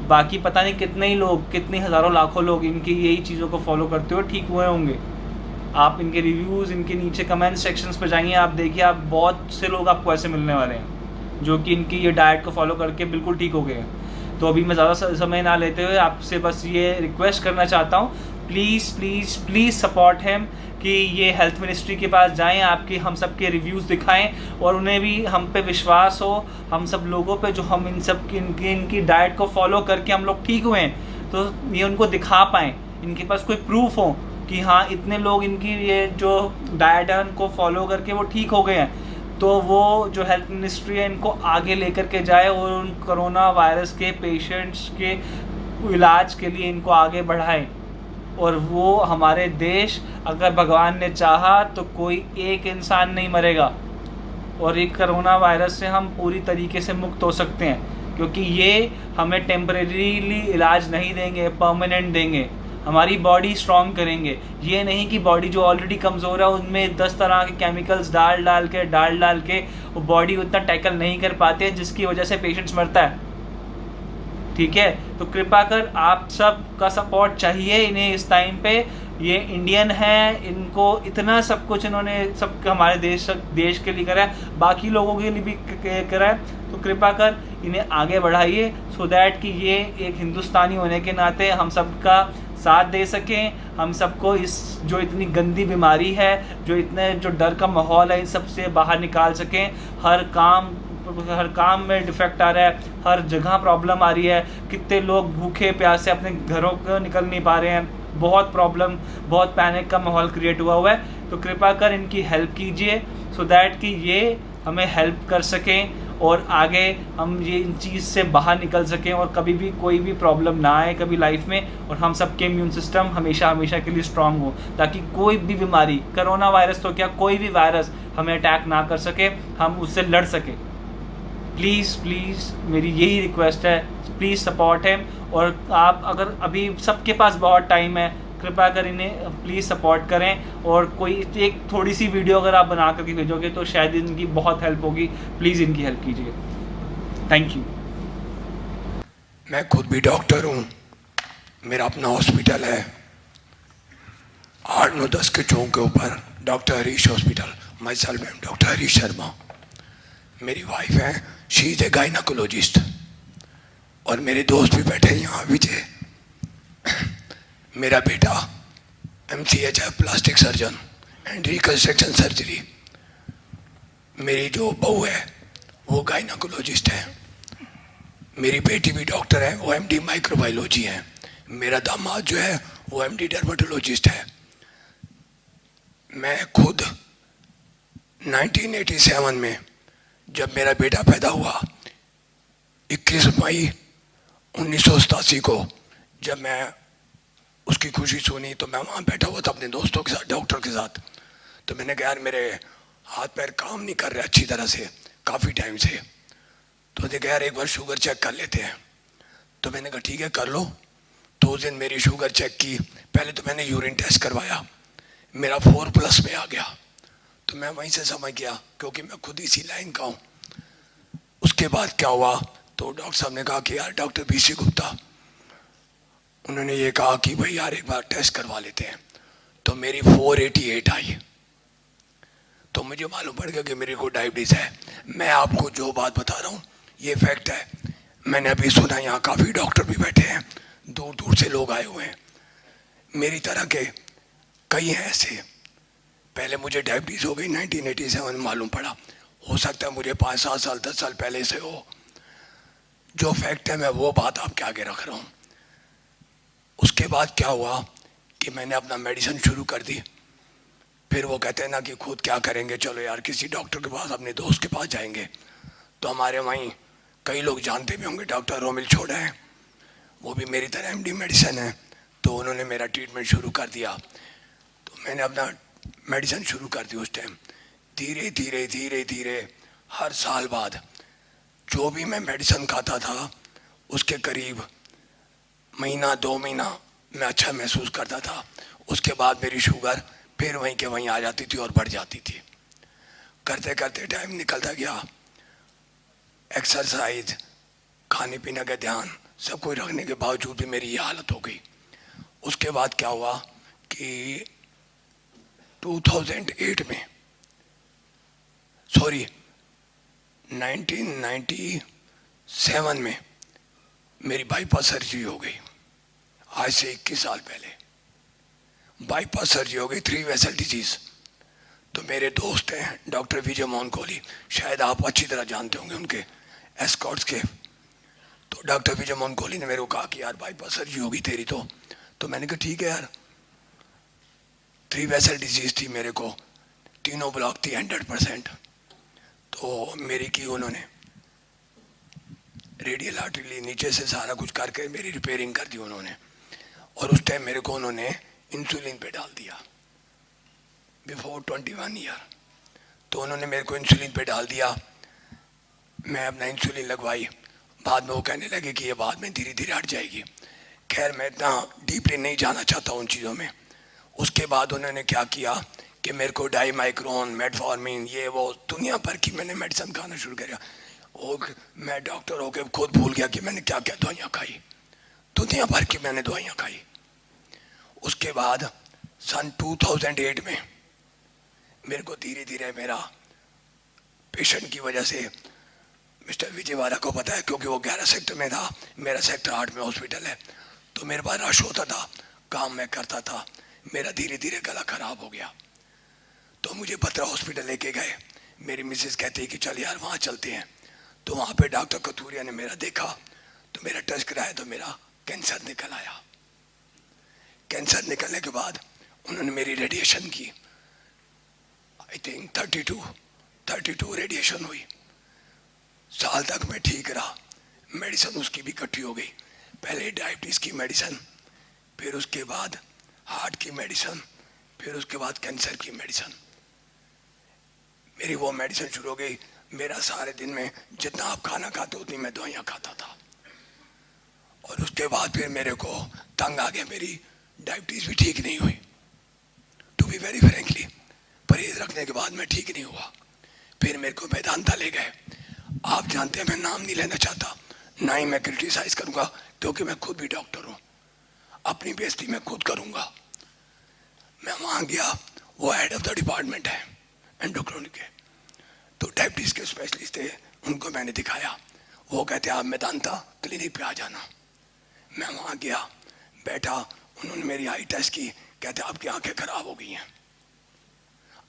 बाकी पता नहीं कितने ही लोग, कितने हज़ारों लाखों लोग इनकी यही चीज़ों को फॉलो करते हुए ठीक हुए होंगे। आप इनके रिव्यूज़, इनके नीचे कमेंट सेक्शंस पे जाइए, आप देखिए, आप बहुत से लोग आपको ऐसे मिलने वाले हैं जो कि इनकी ये डाइट को फॉलो करके बिल्कुल ठीक हो गए हैं। तो अभी मैं ज़्यादा समय ना लेते हुए आपसे बस ये रिक्वेस्ट करना चाहता हूँ, please please please support him कि ये हेल्थ मिनिस्ट्री के पास जाएं, आपके हम सब के रिव्यूज़ दिखाएं और उन्हें भी हम पे विश्वास हो, हम सब लोगों पे, जो हम इन सब की इनकी डाइट को फॉलो करके हम लोग ठीक हुए हैं, तो ये उनको दिखा पाएँ, इनके पास कोई प्रूफ हो कि हाँ इतने लोग इनकी ये जो डाइट है उनको फॉलो करके वो ठीक हो गए हैं। तो वो जो हेल्थ मिनिस्ट्री है इनको आगे लेकर के जाए और उन कोरोना वायरस के पेशेंट्स के इलाज के लिए इनको आगे बढ़ाएं। और वो हमारे देश, अगर भगवान ने चाहा तो कोई एक इंसान नहीं मरेगा और एक कोरोना वायरस से हम पूरी तरीके से मुक्त हो सकते हैं, क्योंकि ये हमें टेम्परेरीली इलाज नहीं देंगे, परमानेंट देंगे, हमारी बॉडी स्ट्रॉन्ग करेंगे। ये नहीं कि बॉडी जो ऑलरेडी कमज़ोर है उनमें 10 तरह के केमिकल्स डाल के वो बॉडी उतना टैकल नहीं कर पाते हैं, जिसकी वजह से पेशेंट्स मरता है। ठीक है, तो कृपा कर आप सब का सपोर्ट चाहिए इन्हें इस टाइम पे। ये इंडियन हैं, इनको इतना सब कुछ इन्होंने सब हमारे देश के लिए करा है, बाकी लोगों के लिए भी करा है। तो कृपा कर इन्हें आगे बढ़ाइए सो दैट कि ये एक हिंदुस्तानी होने के नाते हम सबका साथ दे सकें, हम सबको इस जो इतनी गंदी बीमारी है, जो डर का माहौल है, इन सब से बाहर निकाल सकें। हर काम में डिफेक्ट आ रहा है, हर जगह प्रॉब्लम आ रही है, कितने लोग भूखे प्यासे अपने घरों को निकल नहीं पा रहे हैं, बहुत प्रॉब्लम, बहुत पैनिक का माहौल क्रिएट हुआ है। तो कृपा कर इनकी हेल्प कीजिए सो दैट कि ये हमें हेल्प कर सकें और आगे हम ये इन चीज़ से बाहर निकल सकें और कभी भी कोई भी प्रॉब्लम ना आए कभी लाइफ में, और हम सबके इम्यून सिस्टम हमेशा के लिए स्ट्रांग हो, ताकि कोई भी बीमारी, कोरोना वायरस तो क्या, कोई भी वायरस हमें अटैक ना कर सके, हम उससे लड़ सके। प्लीज़ मेरी यही रिक्वेस्ट है, प्लीज़ सपोर्ट है। और आप अगर अभी सबके पास बहुत टाइम है, कृपया कर इन्हें प्लीज़ सपोर्ट करें, और कोई एक थोड़ी सी वीडियो अगर आप बना करके भेजोगे तो शायद इनकी बहुत हेल्प होगी। प्लीज़ इनकी हेल्प कीजिए। Thank you. मैं खुद भी डॉक्टर हूँ, मेरा अपना हॉस्पिटल है 8-9-10 के चौक के ऊपर, doctor Harish hospital. My self I am doctor Harish Sharma. मेरी वाइफ है, शी इज़ ए गायनाकोलॉजिस्ट, और मेरे दोस्त भी बैठे हैं यहाँ विजय। मेरा बेटा MCH है, plastic surgeon and reconstruction surgery. मेरी जो बहू है वो गायनाकोलॉजिस्ट है। मेरी बेटी भी डॉक्टर है, वो MD माइक्रोबायोलॉजी है। मेरा दामाद जो है वो MD डर्मेटोलॉजिस्ट है। मैं खुद 1987 में जब मेरा बेटा पैदा हुआ, 21 मई 1987 को, जब मैं उसकी खुशी सुनी तो मैं वहाँ बैठा हुआ था अपने दोस्तों के साथ, डॉक्टर के साथ। तो मैंने कहा यार मेरे हाथ पैर काम नहीं कर रहे अच्छी तरह से काफ़ी टाइम से, तो उसने कहा यार एक बार शुगर चेक कर लेते हैं। तो मैंने कहा ठीक है कर लो। तो उस दिन मेरी शुगर चेक की, पहले तो मैंने यूरिन टेस्ट करवाया, मेरा 4+ में आ गया। तो मैं वहीं से समझ गया, क्योंकि मैं खुद इसी लाइन का हूँ। उसके बाद क्या हुआ, तो डॉक्टर साहब ने कहा कि यार डॉक्टर BC गुप्ता, उन्होंने ये कहा कि भाई यार एक बार टेस्ट करवा लेते हैं। तो मेरी 488 आई, तो मुझे मालूम पड़ गया कि मेरे को डायबिटीज़ है। मैं आपको जो बात बता रहा हूँ ये फैक्ट है। मैंने अभी सुना यहाँ काफ़ी डॉक्टर भी बैठे हैं, दूर दूर से लोग आए हुए हैं, मेरी तरह के कई हैं ऐसे। पहले मुझे डायबिटीज़ हो गई 1987 में मालूम पड़ा, हो सकता है मुझे 5-7 साल 10 साल पहले से हो। जो फैक्ट है मैं वो बात आपके आगे रख रहा हूँ। उसके बाद क्या हुआ कि मैंने अपना मेडिसिन शुरू कर दी। फिर वो कहते हैं ना कि खुद क्या करेंगे, चलो यार किसी डॉक्टर के पास, अपने दोस्त के पास जाएंगे। तो हमारे वहीं कई लोग जानते भी होंगे, डॉक्टर रोमिल छोड़ा है, वो भी मेरी तरह MD मेडिसिन है। तो उन्होंने मेरा ट्रीटमेंट शुरू कर दिया। तो मैंने अपना मेडिसिन शुरू कर दी। उस टाइम धीरे धीरे धीरे धीरे हर साल बाद जो भी मैं मेडिसिन खाता था उसके करीब महीना 2 महीना मैं अच्छा महसूस करता था। उसके बाद मेरी शुगर फिर वहीं के वहीं आ जाती थी और बढ़ जाती थी। करते करते टाइम निकलता गया, एक्सरसाइज, खाने पीने का ध्यान, सब कुछ रखने के बावजूद भी मेरी ये हालत हो गई। उसके बाद क्या हुआ कि 1997 में मेरी बाईपास सर्जरी हो गई। आज से 21 साल पहले बाईपास सर्जरी हो गई, 3 वेसल डिजीज। तो मेरे दोस्त हैं डॉक्टर विजय मोहन कोहली, शायद आप अच्छी तरह जानते होंगे उनके एस्कॉट्स के। तो डॉक्टर विजय मोहन कोहली ने मेरे को कहा कि यार बाईपास सर्जरी होगी तेरी। तो मैंने कहा ठीक है यार। 3 वेसल डिजीज थी मेरे को, तीनों ब्लॉक थी 100%। तो मेरी की उन्होंने रेडियल आर्टरी नीचे से सारा कुछ करके मेरी रिपेयरिंग कर दी उन्होंने। और उस टाइम मेरे को उन्होंने इंसुलिन पे डाल दिया बिफोर 21 ईयर। तो उन्होंने मेरे को इंसुलिन पे डाल दिया, मैं अपना इंसुलिन लगवाई। बाद में वो कहने लगे कि ये बाद में धीरे धीरे हट जाएगी। खैर मैं इतना डीपली नहीं जाना चाहता उन चीज़ों में। उसके बाद उन्होंने क्या किया कि मेरे को डाईमाइक्रोन, मेटफॉर्मिन, ये वो दुनिया भर की मैंने मेडिसिन खाना शुरू किया। वो मैं डॉक्टर होकर खुद भूल गया कि मैंने क्या क्या दवाइयाँ खाई। दुनिया भर की मैंने दवाइयाँ खाई। उसके बाद सन 2008 में मेरे को धीरे धीरे मेरा पेशेंट की वजह से मिस्टर विजयवाड़ा को पता है क्योंकि वो 11 सेक्टर में था, मेरा सेक्टर 8 में हॉस्पिटल है। तो मेरे पास रश होता था, काम मैं करता था, मेरा धीरे धीरे गला खराब हो गया। तो मुझे पत्रा हॉस्पिटल लेके गए। मेरी मिसेस कहती है कि चल यार वहाँ चलते हैं। तो वहाँ पे डॉक्टर कथूरिया ने मेरा देखा, तो मेरा टेस्ट कराया तो मेरा कैंसर निकल आया। कैंसर निकलने के बाद उन्होंने मेरी रेडिएशन की, आई थिंक 32 रेडिएशन हुई। साल तक मैं ठीक रहा। मेडिसिन उसकी भी इकट्ठी हो गई, पहले डायबिटीज़ की मेडिसिन, फिर उसके बाद हार्ट की मेडिसिन, फिर उसके बाद कैंसर की मेडिसिन। मेरी वो मेडिसिन शुरू हो गई। मेरा सारे दिन में जितना आप खाना खाते उतनी मैं दवाइयाँ खाता था। और उसके बाद फिर मेरे को तंग आ गया, मेरी डायबिटीज़ भी ठीक नहीं हुई। टू बी वेरी फ्रेंकली, परहेज रखने के बाद मैं ठीक नहीं हुआ। फिर मेरे को मेदांता ले गए। आप जानते हैं मैं नाम नहीं लेना चाहता, ना ही मैं क्रिटिसाइज करूंगा क्योंकि मैं खुद भी डॉक्टर हूँ। अपनी बेइज्जती मैं खुद करूंगा। मैं वहाँ गया, वो हेड ऑफ द डिपार्टमेंट है एंडोक्राइन के, तो डायबिटीज़ के स्पेशलिस्ट थे, उनको मैंने दिखाया। वो कहते आप मेदांता क्लिनिक पे आ जाना। मैं वहाँ गया, बैठा, उन्होंने मेरी आई टेस्ट की। कहते आपकी आंखें खराब हो गई हैं,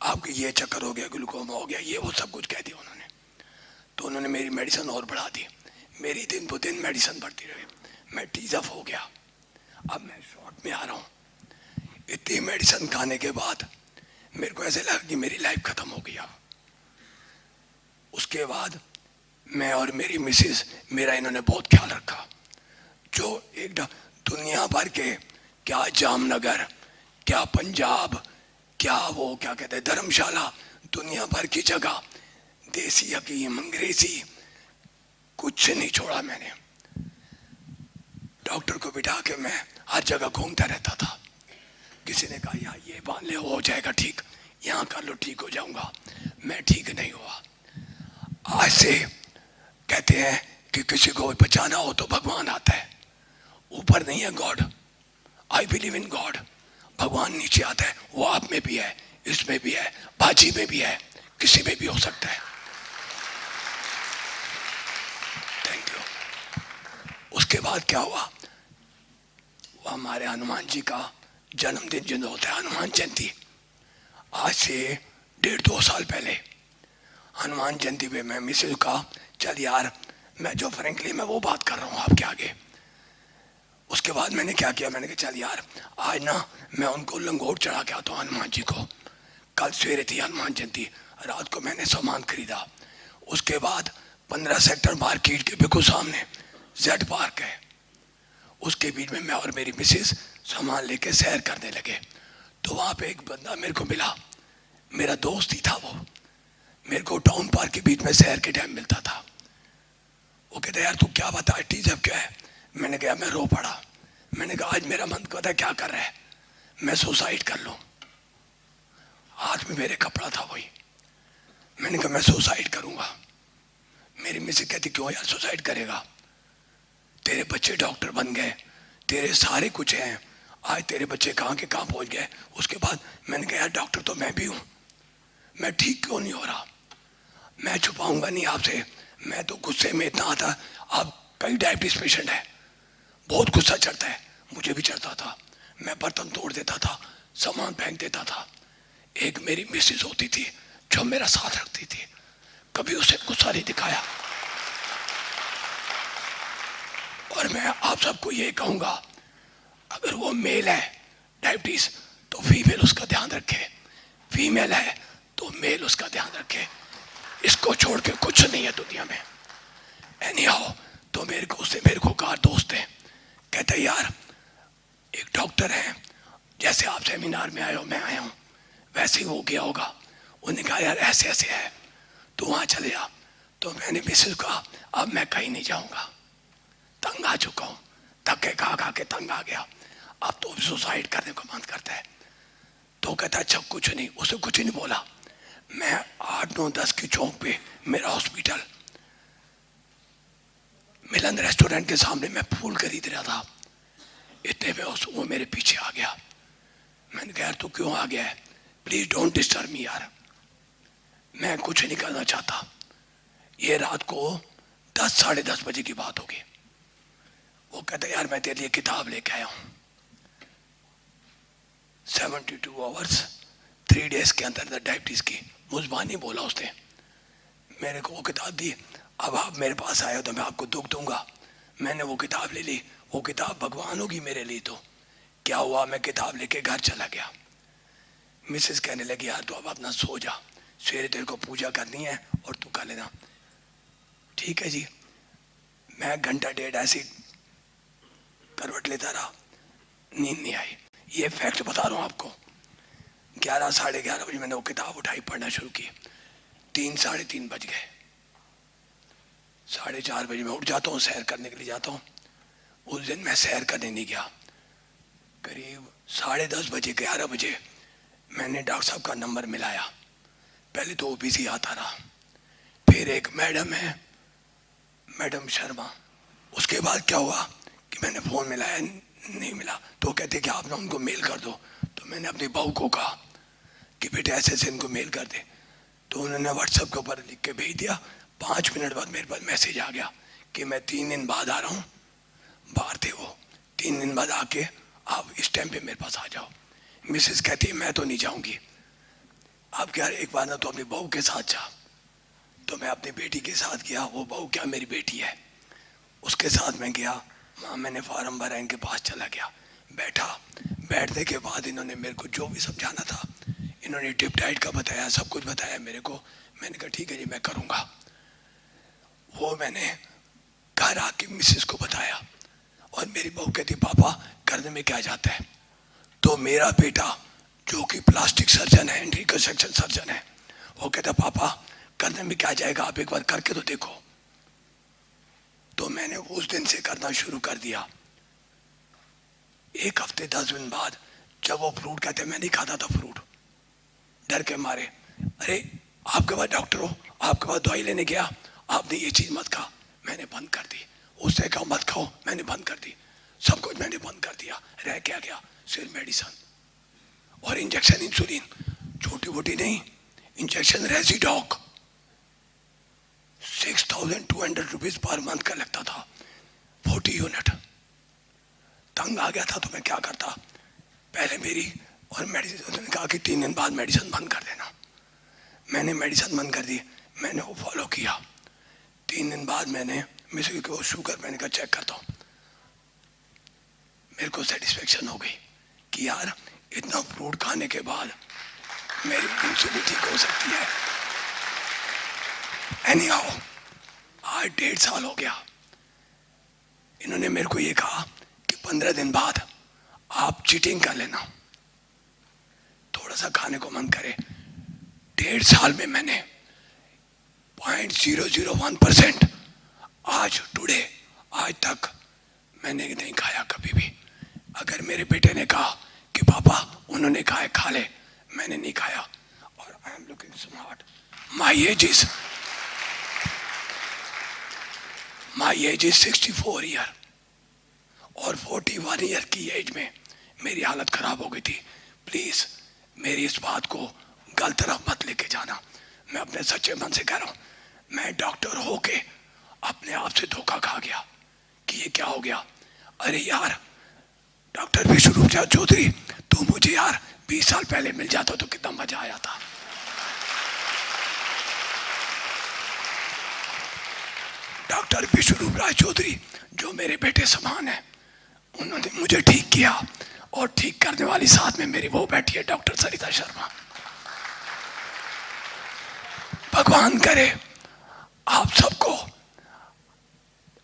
आपके ये चक्कर हो गया, ग्लूकोमा हो गया, ये वो सब कुछ कह दिया उन्होंने। तो उन्होंने मेरी मेडिसिन और बढ़ा दी। मेरी दिन ब दिन मेडिसिन बढ़ती रही, मैं टीज अप हो गया। अब मैं शॉर्ट में आ रहा हूँ। इतनी मेडिसिन खाने के बाद मेरे को ऐसे लगा कि मेरी लाइफ खत्म हो गया। उसके बाद मैं और मेरी मिसेस, मेरा इन्होंने बहुत ख्याल रखा। जो एक दुनिया भर के, क्या जामनगर, क्या पंजाब, क्या वो क्या कहते हैं धर्मशाला, दुनिया भर की जगह, देसी हकीम, अंग्रेजी, कुछ नहीं छोड़ा मैंने। डॉक्टर को बिठा के मैं हर जगह घूमता रहता था। किसी ने कहा यहाँ ये बांध ले, हो जाएगा ठीक, यहाँ कर लो ठीक हो जाऊंगा। मैं ठीक नहीं हुआ। आज से कहते हैं कि किसी को बचाना हो तो भगवान आता है, ऊपर नहीं है God. I believe in God. भगवान नीचे आता है, वो आप में भी है, इसमें भी है, बाजी में भी है, किसी में भी हो सकता है। Thank you. उसके बाद क्या हुआ, वो हमारे हनुमान जी का जन्मदिन जो होता है, हनुमान जयंती, आज से 1.5-2 साल पहले हनुमान जयंती पे मैं मिसेज का चल यार, मैं जो फ्रेंकली मैं वो बात कर रहा हूँ आपके आगे। उसके बाद मैंने क्या किया, मैंने कहा चल यार आज ना मैं उनको लंगोट चढ़ा के आता हूँ हनुमान जी को। कल सवेरे थी हनुमान जयंती, रात को मैंने सामान खरीदा। उसके बाद 15 सेक्टर मार्केट के बिल्कुल सामने जेड पार्क है, उसके बीच में मैं और मेरी मिसेस सामान लेके सैर करने लगे। तो वहाँ पे एक बंदा मेरे को मिला, मेरा दोस्त ही था वो। मेरे को टाउन पार्क के बीच में सैर के टाइम मिलता था। वो कहता यार तू क्या बता, टीज अब क्या है। मैंने कहा मैं रो पड़ा। मैंने कहा आज मेरा मन कहता क्या कर रहा है, मैं सुसाइड कर लूं। हाथ में मेरे कपड़ा था वही। मैंने कहा मैं सुसाइड करूंगा। मेरी मिसेज कहती क्यों यार सुसाइड करेगा, तेरे बच्चे डॉक्टर बन गए, तेरे सारे कुछ हैं, आज तेरे बच्चे कहाँ के कहाँ पहुंच गए। उसके बाद मैंने कहा यार डॉक्टर तो मैं भी हूँ, मैं ठीक क्यों नहीं हो रहा। मैं छुपाऊंगा नहीं आपसे, मैं तो गुस्से में इतना आता। आप कई डायबिटीज पेशेंट है, बहुत गुस्सा चढ़ता है, मुझे भी चढ़ता था। मैं बर्तन तोड़ देता था, सामान फेंक देता था। एक मेरी मिसेज होती थी जो मेरा साथ रखती थी, कभी उसे गुस्सा नहीं दिखाया। और मैं आप सबको ये कहूंगा, अगर वो मेल है डायबिटीज तो फीमेल उसका ध्यान रखे, फीमेल है तो मेल उसका ध्यान रखे। इसको छोड़ के कुछ नहीं है दुनिया में। एनी हाउ, तो उसने मेरे को कहा, दोस्त है, कहते यार एक डॉक्टर है, जैसे आप सेमिनार में आए हो मैं आया हूँ वैसे ही वो गया होगा। उन्होंने कहा यार ऐसे ऐसे है, तो वहाँ चले जा। तो मैंने मिसेज को कहा अब मैं कहीं नहीं जाऊँगा, तंग आ चुका हूँ, धक्के खा के तंग आ गया, अब तो सुसाइड करने को मन करता है। तो कहता अच्छा कुछ नहीं, उसने कुछ नहीं बोला। मैं 8, 9, 10 की चौक पे मेरा हॉस्पिटल, मिलन रेस्टोरेंट के सामने मैं फूल खरीद रहा था, इतने में वो मेरे पीछे आ गया। मैंने कहा यार तू क्यों आ गया है, प्लीज डोंट डिस्टर्ब मी यार, मैं कुछ नहीं करना चाहता। ये रात को 10, साढ़े 10 बजे की बात होगी। वो कहता यार मैं तेरे लिए किताब लेके आया हूँ, 72 आवर्स 3 डेज के अंदर डायबिटीज की। मुजबानी बोला उसने, मेरे को वो किताब दी। अब आप मेरे पास आए हो तो मैं आपको दुख दूंगा। मैंने वो किताब ले ली, वो किताब भगवान होगी मेरे लिए। तो क्या हुआ, मैं किताब लेके घर चला गया। मिसेस कहने लगी यार तू अब अपना सो जा, सवेरे तेरे को पूजा करनी है और तू कर लेना। ठीक है जी। मैं घंटा डेढ़ ऐसी करवट लेता रहा, नींद नहीं आई। ये फैक्ट बता रहा हूँ आपको। 11, साढ़े 11 बजे मैंने वो किताब उठाई, पढ़ना शुरू की। 3, साढ़े 3 बज गए। 4:30 बजे मैं उठ जाता हूँ, सैर करने के लिए जाता हूँ। उस दिन मैं सैर करने नहीं गया। करीब 10:30 बजे 11 बजे मैंने डॉक्टर साहब का नंबर मिलाया। पहले तो वो बिजी आता रहा, फिर एक मैडम है, मैडम शर्मा। उसके बाद क्या हुआ कि मैंने फ़ोन मिलाया, नहीं मिला। तो कहते कि आप ना उनको मेल कर दो। तो मैंने अपनी बहू को कहा कि बेटे ऐसे ऐसे इनको मेल कर दे। तो उन्होंने व्हाट्सएप के ऊपर लिख के भेज दिया। 5 मिनट बाद मेरे पास मैसेज आ गया कि मैं 3 दिन बाद आ रहा हूँ। बाहर थे वो, 3 दिन बाद आके आप इस टाइम पे मेरे पास आ जाओ। मिसेस कहती है मैं तो नहीं जाऊँगी। आप क्या एक बार ना तो अपनी बहू के साथ जा। तो मैं अपनी बेटी के साथ गया। वो बहू क्या मेरी बेटी है, उसके साथ मैं गया। वहाँ मैंने फार्म भरा, इनके पास चला गया, बैठा। बैठने के बाद इन्होंने मेरे को जो भी समझाना था, इन्होंने टिप डाइट का बताया, सब कुछ बताया मेरे को। मैंने कहा ठीक है जी मैं करूँगा। वो मैंने घर आके मिसेस को बताया और मेरी बहू कहती पापा करने में क्या जाता है। तो मेरा बेटा जो कि प्लास्टिक सर्जन है, रिकंस्ट्रक्शन सर्जन है, वो कहता पापा करने में क्या जाएगा, आप एक बार करके तो देखो। तो मैंने उस दिन से करना शुरू कर दिया। 1 हफ्ते 10 दिन बाद जब वो फ्रूट कहते मैं नहीं खाता था फ्रूट, डर के मारे। अरे आपके पास डॉक्टर हो, आपके पास दवाई लेने गया, आपने ये चीज़ मत खा, मैंने बंद कर दी। उससे कहा मत खाओ, मैंने बंद कर दी। सब कुछ मैंने बंद कर दिया। रह क्या गया, सिर्फ मेडिसिन और इंजेक्शन, इंसुलिन, छोटी मोटी नहीं, इंजेक्शन रेजिडॉक 6,200 रुपीज पर मंथ का लगता था, 40 यूनिट। तंग आ गया था तो मैं क्या करता, पहले मेरी और मेडिसिन, उन्होंने कहा कि 3 दिन बाद मेडिसिन बंद कर देना। मैंने मेडिसिन बंद कर दी, मैंने वो फॉलो किया। 3 दिन बाद मैंने मिसेस को शुगर मैंने कहा चेक करता हूँ। मेरे को सेटिस्फेक्शन हो गई कि यार इतना फ्रूट खाने के बाद मेरी इंसुलिन ठीक हो सकती है। एनी हाउ आज 1.5 साल हो गया। इन्होंने मेरे को ये कहा कि 15 दिन बाद आप चीटिंग कर लेना, थोड़ा सा खाने को मन करे। 1.5 साल में मैंने 0.001% आज टुडे आज तक मैंने नहीं खाया कभी भी। अगर मेरे बेटे ने कहा कि पापा उन्होंने कहा है खा ले, मैंने नहीं खाया। और I am looking smart. My age is 64 year और 41 ईयर की एज में मेरी हालत खराब हो गई थी। प्लीज मेरी इस बात को गलत तरफ मत लेके जाना। मैं अपने सच्चे मन से कह रहा हूं, मैं डॉक्टर होके अपने आप से धोखा खा गया कि ये क्या हो गया। अरे यार डॉक्टर विश्वरूप चौधरी, तू मुझे यार 20 साल पहले मिल जाता तो कितना मजा आया था। डॉक्टर विश्वरूप राय चौधरी जो मेरे बेटे समान है, उन्होंने मुझे ठीक किया और ठीक करने वाली साथ में मेरी वो बैठी है डॉक्टर सरिता शर्मा। भगवान करे आप सबको,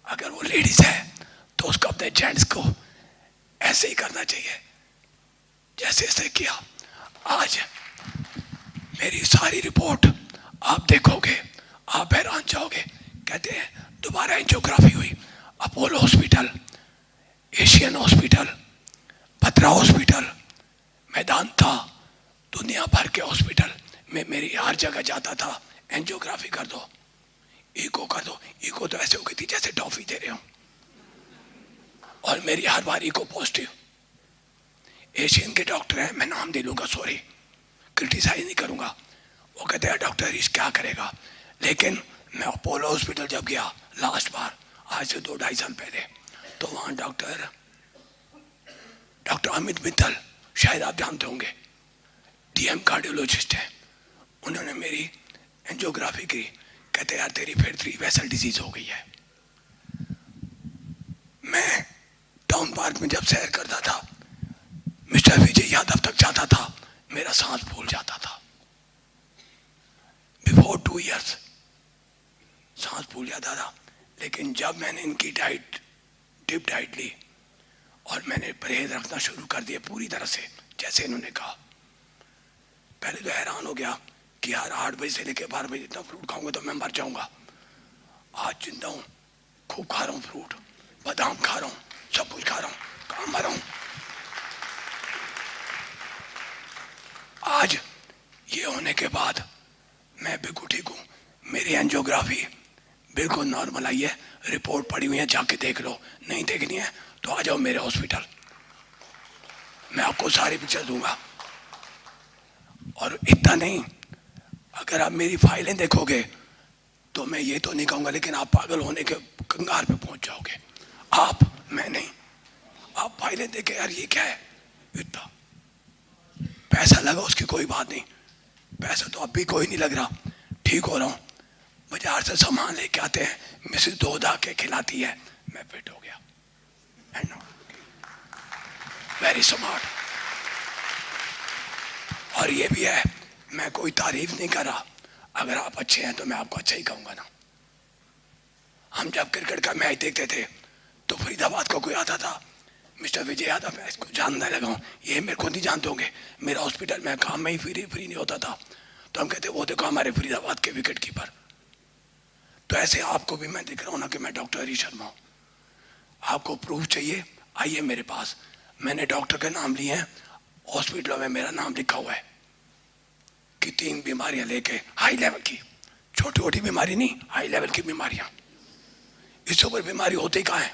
अगर वो लेडीज है तो उसको अपने जेंट्स को ऐसे ही करना चाहिए जैसे इसने किया। आज मेरी सारी रिपोर्ट आप देखोगे, आप हैरान जाओगे। कहते हैं दोबारा एंजियोग्राफी हुई, अपोलो हॉस्पिटल, एशियन हॉस्पिटल, पत्रा हॉस्पिटल, मेदांता, दुनिया भर के हॉस्पिटल में मेरी हर जगह जाता था, एंजियोग्राफी कर दो, इको कर दो। इको तो ऐसे हो गई थी जैसे टॉफी दे रहे हो, और मेरी हर बार इको पॉजिटिव। एशियन के डॉक्टर हैं, मैं नाम दे लूंगा, सॉरी, क्रिटिसाइज नहीं करूंगा। वो कहते हैं डॉक्टर इस क्या करेगा, लेकिन मैं अपोलो हॉस्पिटल जब गया लास्ट बार, आज से 2-2.5 साल पहले, तो वहाँ डॉक्टर अमित मित्तल, शायद आप जानते होंगे, डीएम कार्डियोलॉजिस्ट है, उन्होंने मेरी एंजियोग्राफी की। कहते यार तेरी फिर 3 वेसल डिजीज हो गई है। मैं टाउन पार्क में जब सैर करता था, मिस्टर विजय यादव तक जाता था, मेरा सांस फूल जाता था। बिफोर 2 इयर्स सांस फूल जाता था, लेकिन जब मैंने इनकी डाइट, डिप डाइट ली और मैंने परहेज रखना शुरू कर दिया पूरी तरह से जैसे इन्होंने कहा, पहले तो हैरान हो गया कि यार 8 बजे से लेकर 12 बजे इतना फ्रूट खाऊंगा तो मैं मर जाऊंगा। आज जिंदा हूं, खूब खा रहा हूं फ्रूट, बादाम खा रहा हूं, सब कुछ खा रहा हूं, कहां मर रहा हूं। आज ये होने के बाद मैं बिल्कुल ठीक हूं। मेरी एंजियोग्राफी बिल्कुल नॉर्मल आई है, रिपोर्ट पड़ी हुई है, जाके देख लो। नहीं देखनी है तो आ जाओ मेरे हॉस्पिटल, मैं आपको सारी पिक्चर दूंगा। और इतना नहीं, अगर आप मेरी फाइलें देखोगे तो मैं ये तो नहीं कहूंगा, लेकिन आप पागल होने के कंगार पे पहुंच जाओगे। आप, मैं नहीं, आप फाइलें देखे यार ये क्या है, इतना पैसा लगा उसकी कोई बात नहीं, पैसा तो अब भी कोई नहीं लग रहा, ठीक हो रहा हूं। बाजार से सामान लेके आते हैं, मिसेस धो-धा के खिलाती है, मैं फिट हो गया। Very smart. और ये भी है, मैं कोई तारीफ नहीं कर रहा, अगर आप अच्छे हैं तो मैं आपको अच्छा ही कहूंगा ना। हम जब क्रिकेट का मैच देखते थे तो फरीदाबाद का कोई आता था, मिस्टर विजय यादव, मैं इसको जानने लगा हूँ, ये मेरे को नहीं जानते होंगे, मेरा हॉस्पिटल में काम में ही फ्री नहीं होता था, तो हम कहते वो देखो हमारे फरीदाबाद के विकेट कीपर। तो ऐसे आपको भी मैं दिख रहा हूँ ना कि मैं डॉक्टर हरी शर्मा हूँ। आपको प्रूफ चाहिए, आइए मेरे पास, मैंने डॉक्टर के नाम लिए हैं, हॉस्पिटलों में मेरा नाम लिखा हुआ है कि 3 बीमारियां लेके, हाई लेवल की, छोटी छोटी बीमारी नहीं, हाई लेवल की बीमारियां। इससे ऊपर बीमारी होती कहाँ है?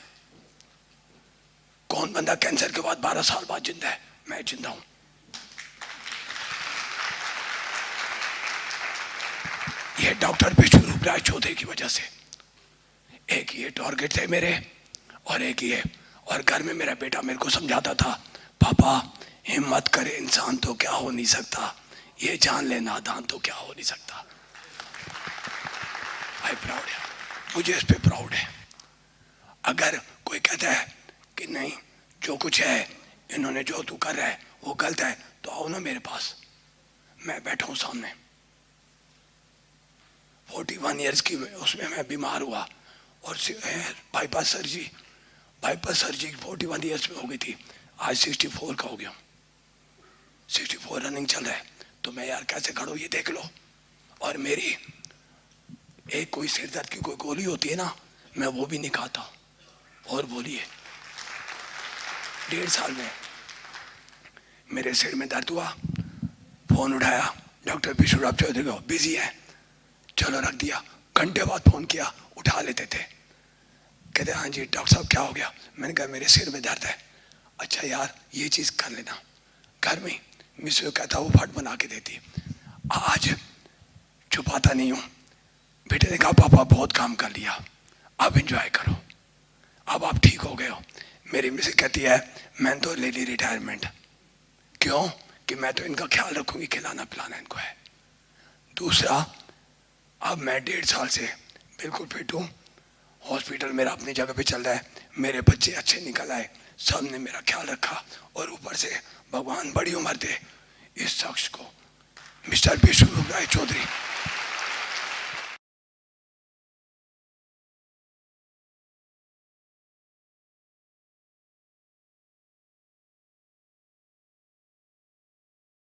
कौन बंदा कैंसर के बाद 12 साल बाद जिंदा है? मैं जिंदा हूं। ये डॉक्टर विश्वरूप राय चौधरी की वजह से। एक ये टारगेट थे मेरे, और एक ये, और घर में मेरा बेटा मेरे को समझाता था, पापा हिम्मत करे इंसान तो क्या हो नहीं सकता, ये जान ले नादान तो क्या हो नहीं सकता। आई प्राउड है, मुझे इस पे प्राउड है। अगर कोई कहता है कि नहीं जो कुछ है, इन्होंने जो तू कर रहा है वो गलत है, तो आओ ना मेरे पास, मैं बैठा हूं सामने। 41 ईयर्स की उसमें मैं बीमार हुआ, और बाईपास सर्जरी 41 ईयर्स में हो गई थी, आज 64 का हो गया, 64 रनिंग चल रहा है। तो मैं यार कैसे खड़ा हूं ये देख लो। और मेरी एक कोई सिर दर्द की कोई गोली होती है ना, मैं वो भी नहीं खाता। और बोलिए 1.5 साल में मेरे सिर में दर्द हुआ, फोन उठाया, डॉक्टर विश्वरूप चौधरी को, बिजी है, चलो रख दिया। घंटे बाद फोन किया, उठा लेते थे, कहते हाँ जी डॉक्टर साहब क्या हो गया? मैंने कहा मेरे सिर में दर्द है। अच्छा यार ये चीज कर लेना, घर में मिस कहता वो फट बना के देती। आज छुपाता नहीं हूं। बेटे ने कहा पापा बहुत काम कर लिया, अब एंजॉय करो, अब आप ठीक हो गए हो। मेरी मिस कहती है मैंने तो ले ली रिटायरमेंट। क्यों? कि मैं तो इनका ख्याल रखूंगी, खिलाना पिलाना इनको है। दूसरा, अब मैं 1.5 साल से बिल्कुल फिट हूँ, हॉस्पिटल मेरा अपनी जगह पे चल रहा है, मेरे बच्चे अच्छे निकल आए, सब ने मेरा ख्याल रखा, और ऊपर से भगवान बड़ी उम्र दे इस शख्स को, मिस्टर विश्वरूप राय चौधरी।